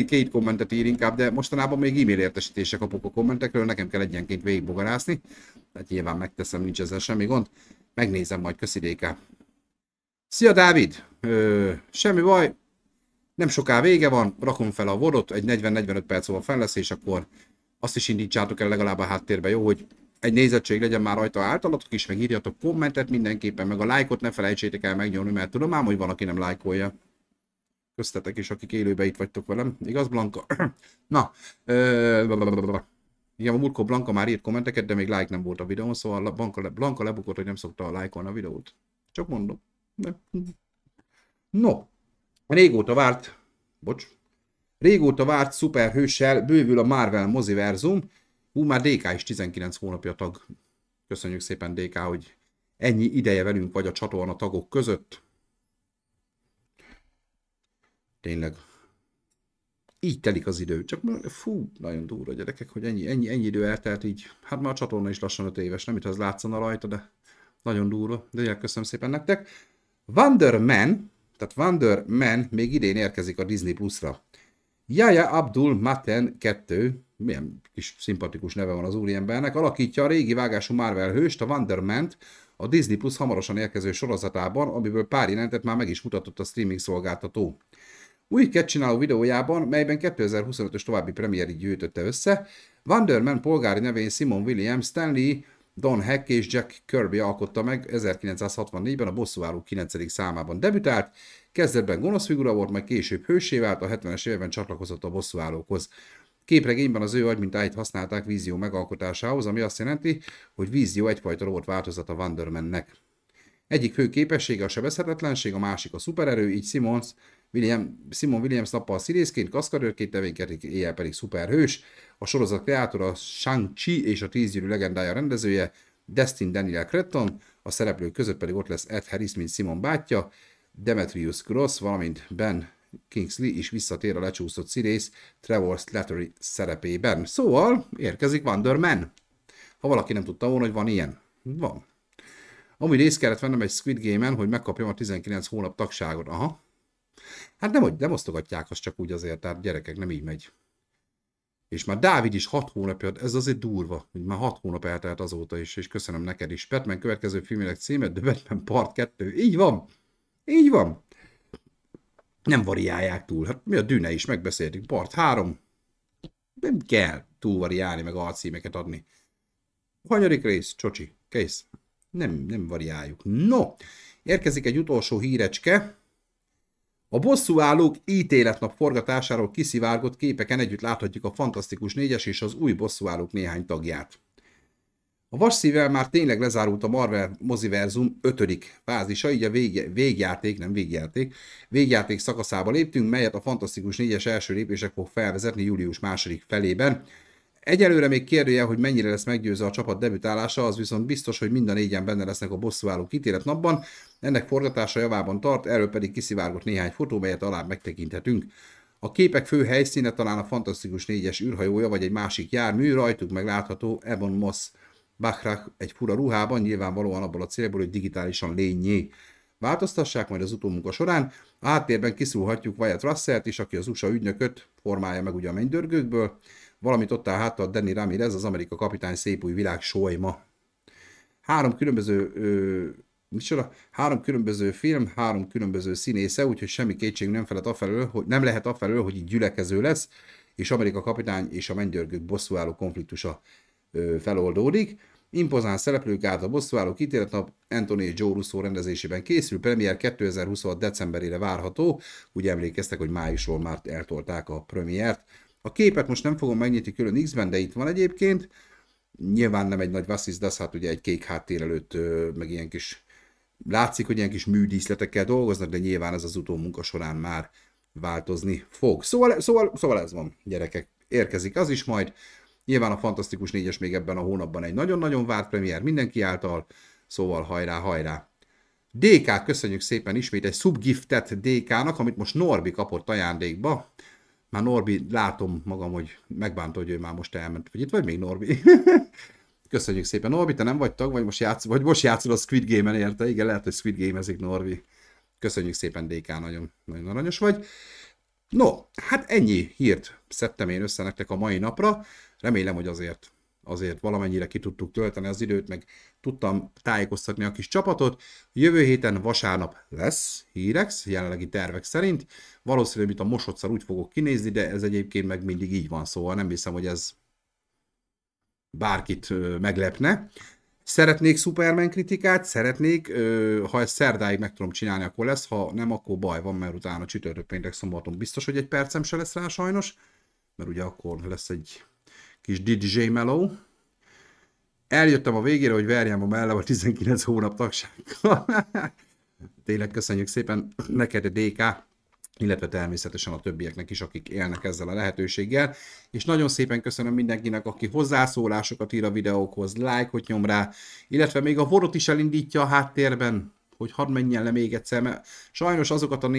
két kommentet ír inkább, de mostanában még e-mail értesítésre kapok a kommentekről, nekem kell egyenként végigbogarászni. Tehát nyilván megteszem, nincs ezzel semmi gond. Megnézem majd, köszi DK. Szia Dávid! Semmi baj, nem soká vége van, rakom fel a vodot, egy 40-45 perc múlva fel lesz, és akkor azt is indítsátok el legalább a háttérbe, jó, hogy egy nézettség legyen már rajta általatok is, meg írjatok kommentet mindenképpen, meg a lájkot ne felejtsétek el megnyomni, mert tudom ám, hogy van, aki nem lájkolja. Köztetek is, akik élőben itt vagytok velem. Igaz, Blanka? Na, igen, a múltkor Blanka már írt kommenteket, de még like nem volt a videón, szóval Blanka lebukott, hogy nem szokta lájkolni a videót. Csak mondom. No, régóta várt szuperhőssel bővül a Marvel moziverzum. Már DK is 19 hónapja tag. Köszönjük szépen DK, hogy ennyi ideje velünk vagy a csatorna tagok között. Tényleg. Így telik az idő. Csak fú, nagyon durva gyerekek, hogy ennyi idő eltelt így. Hát már a csatorna is lassan 5 éves, nem itt az látszana rajta, de nagyon durva. De köszönöm szépen nektek. Wonder Man még idén érkezik a Disney Plus-ra. Yahya Abdul Mateen 2, milyen kis szimpatikus neve van az úriembernek, alakítja a régi vágású Marvel hőst, a Wonder Man-t a Disney Plus hamarosan érkező sorozatában, amiből pár jelentet már meg is mutatott a streaming szolgáltató. Új csináló videójában, melyben 2025-ös további premierig gyűjtötte össze, Wonder Man polgári nevén Simon Williams, Stanley, Don Heck és Jack Kirby alkotta meg 1964-ben a Bosszúállók 9. számában debütált, kezdetben gonosz figura volt, majd később hőssé vált, a 70-es években csatlakozott a Bosszúállókhoz. Képregényben az ő agymintáit használták Vízió megalkotásához, ami azt jelenti, hogy Vízió egyfajta robot változata Wonder Man-nek. Egyik fő képessége a sebezhetetlenség, a másik a szupererő, így Simon Williams nappal színészként, kaszkadőrként tevékenykedik, éjjel pedig szuperhős. A sorozat kreátora Shang-Chi és a 10 gyűrű legendája rendezője Destin Daniel Cretton, a szereplők között pedig ott lesz Ed Harris, mint Simon bátyja, Demetrius Gross, valamint Ben Kingsley is visszatér a lecsúszott színész Trevor Slattery szerepében. Szóval érkezik Wonder Man. Ha valaki nem tudta volna, hogy van ilyen. Van. Amúgy részt kellett vennem egy Squid Game-en, hogy megkapjam a 19 hónap tagságot. Aha. Hát nem osztogatják azt csak úgy azért, tehát gyerekek, nem így megy. És már Dávid is 6 hónapja, ez azért durva, hogy már 6 hónap eltelt azóta is, és köszönöm neked is. Batman következő filmének címe, The Batman Part 2. Így van. Így van. Nem variálják túl. Hát mi a Dűne is, megbeszéltük. Part 3. Nem kell túl variálni, meg alcímeket adni. Hanyadik rész, csocsi, kész. Nem variáljuk. No, érkezik egy utolsó hírecske. A Bosszúállók ítéletnap forgatásáról kiszivárgott képeken együtt láthatjuk a Fantasztikus 4-es és az új Bosszúállók néhány tagját. A Vasszívvel már tényleg lezárult a Marvel moziverzum 5. fázisa, így a végjáték szakaszába léptünk, melyet a Fantasztikus 4-es első lépések fog felvezetni július 2. felében. Egyelőre még kérdője, hogy mennyire lesz meggyőző a csapat debütálása, az viszont biztos, hogy mind a 4-en benne lesznek a Bosszúállók ítéletnapban. Ennek forgatása javában tart, erről pedig kiszivárgott néhány fotó, melyet alább megtekinthetünk. A képek fő helyszíne talán a Fantasztikus 4-es űrhajója, vagy egy másik jármű, rajtuk meglátható Ebon Moss Bachrach egy fura ruhában, nyilvánvalóan abból a célból, hogy digitálisan lényé. Változtassák majd az utómunka során. A háttérben kiszúrhatjuk Wyatt Russellt is, aki az USA ügynököt formálja meg ugye a mennydörgőkből, valamint ott áll hátta Danny Ramirez, az Amerika kapitány szép új világ sólyma. Három különböző film, 3 különböző színésze, úgyhogy semmi kétség nem lehet afelől, hogy így gyülekező lesz, és Amerika kapitány és a mennydörgők bosszúálló konfliktusa feloldódik. Impozán szereplők állt a Bosszúállók ítéletnap Anthony és Joe Russo rendezésében készül, premier 2026. decemberére várható, ugye emlékeztek, hogy májusról már eltolták a premiért. A képet most nem fogom megnyitni külön X-ben, de itt van egyébként. Nyilván nem egy nagy vasszizdasz, hát ugye egy kék háttér előtt, meg ilyen kis, látszik, hogy ilyen kis műdíszletekkel dolgoznak, de nyilván ez az utómunka során már változni fog. Szóval ez van, gyerekek. Érkezik az is majd. Nyilván a Fantasztikus 4-es még ebben a hónapban egy nagyon-nagyon várt premier mindenki által. Szóval hajrá, hajrá! DK, köszönjük szépen ismét egy subgiftet DK-nak, amit most Norbi kapott ajándékba. Már Norbi, látom magam, hogy megbánta, hogy ő már most elment. Vagy itt vagy még Norbi? Köszönjük szépen. Norbi, te nem vagy tag, vagy most játszol a Squid Game-en, érte? Igen, lehet, hogy Squid Game-ezik Norbi. Köszönjük szépen, DK, nagyon, nagyon aranyos vagy. No, hát ennyi hírt szedtem én össze nektek a mai napra. Remélem, hogy azért valamennyire ki tudtuk tölteni az időt, meg tudtam tájékoztatni a kis csapatot. Jövő héten vasárnap lesz Hírex, jelenlegi tervek szerint. Valószínűleg, mint a mosodszal úgy fogok kinézni, de ez egyébként meg mindig így van, szóval nem hiszem, hogy ez bárkit meglepne. Szeretnék Superman kritikát, szeretnék, ha ezt szerdáig meg tudom csinálni, akkor lesz, ha nem, akkor baj van, mert utána csütörtök, péntek, szombaton biztos, hogy egy percem se lesz rá sajnos, mert ugye akkor lesz egy kis DJ Mellow. Eljöttem a végére, hogy verjem a mellem a 19 hónap tagsággal. Tényleg köszönjük szépen neked, DK, illetve természetesen a többieknek is, akik élnek ezzel a lehetőséggel. És nagyon szépen köszönöm mindenkinek, aki hozzászólásokat ír a videókhoz, lájkot nyom rá, illetve még a vorot is elindítja a háttérben, hogy hadd menjen le még egyszer, mert sajnos azokat a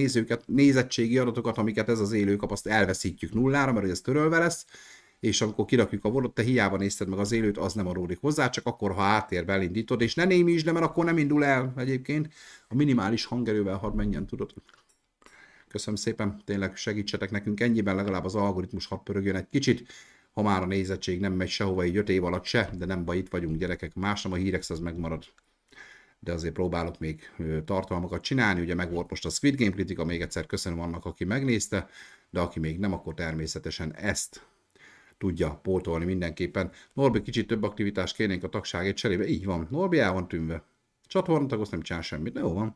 nézettségi adatokat, amiket ez az élő kap, azt elveszítjük nullára, mert ez törölve lesz, és amikor kirakjuk a vorot, te hiába nézted meg az élőt, az nem adódik hozzá, csak akkor, ha háttérbe elindítod, és ne némítsd le, mert akkor nem indul el egyébként. A minimális hangerővel hadd menjen, tudod. Köszönöm szépen, tényleg segítsetek nekünk ennyiben, legalább az algoritmus hadd pörögjön egy kicsit, ha már a nézettség nem megy sehova így 5 év alatt se, de nem baj, itt vagyunk gyerekek, más nem, a Hírex az megmarad. De azért próbálok még tartalmakat csinálni, ugye meg volt most a Squid Game kritika, még egyszer köszönöm annak, aki megnézte, de aki még nem, akkor természetesen ezt tudja pótolni mindenképpen. Norbi, kicsit több aktivitást kérnénk a tagságért cserébe, így van, Norbi el van tűnve. Csatornataghoz nem csinál semmit, de jó van.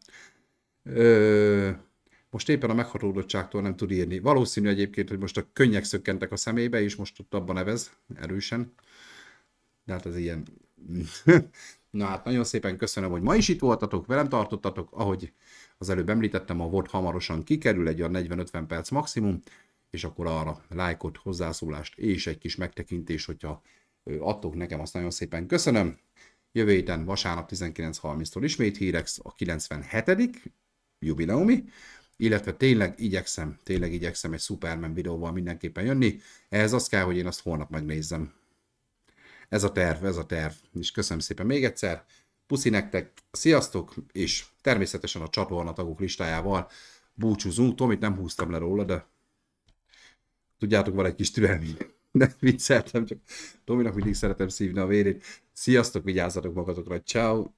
Most éppen a meghatódottságtól nem tud írni. Valószínű egyébként, hogy most a könnyek szökkentek a szemébe, és most ott abban nevez erősen. De hát ez ilyen... Na hát nagyon szépen köszönöm, hogy ma is itt voltatok, velem tartottatok. Ahogy az előbb említettem, a VOD hamarosan kikerül, egy olyan 40-50 perc maximum, és akkor arra lájkot, hozzászólást és egy kis megtekintés, hogyha adtok nekem, azt nagyon szépen köszönöm. Jövő héten vasárnap 19:30-tól ismét Hírex, a 97. jubileumi, illetve tényleg igyekszem egy Superman videóval mindenképpen jönni. Ehhez az kell, hogy én azt holnap megnézzem. Ez a terv, és köszönöm szépen még egyszer. Puszi nektek, sziasztok, és természetesen a csatornatagok listájával búcsúzunk. Tomit nem húztam le róla, de tudjátok, van egy kis türelmi. De vicceltem, csak Tominak mindig szeretem szívni a vérét. Sziasztok, vigyázzatok magatokra, ciao.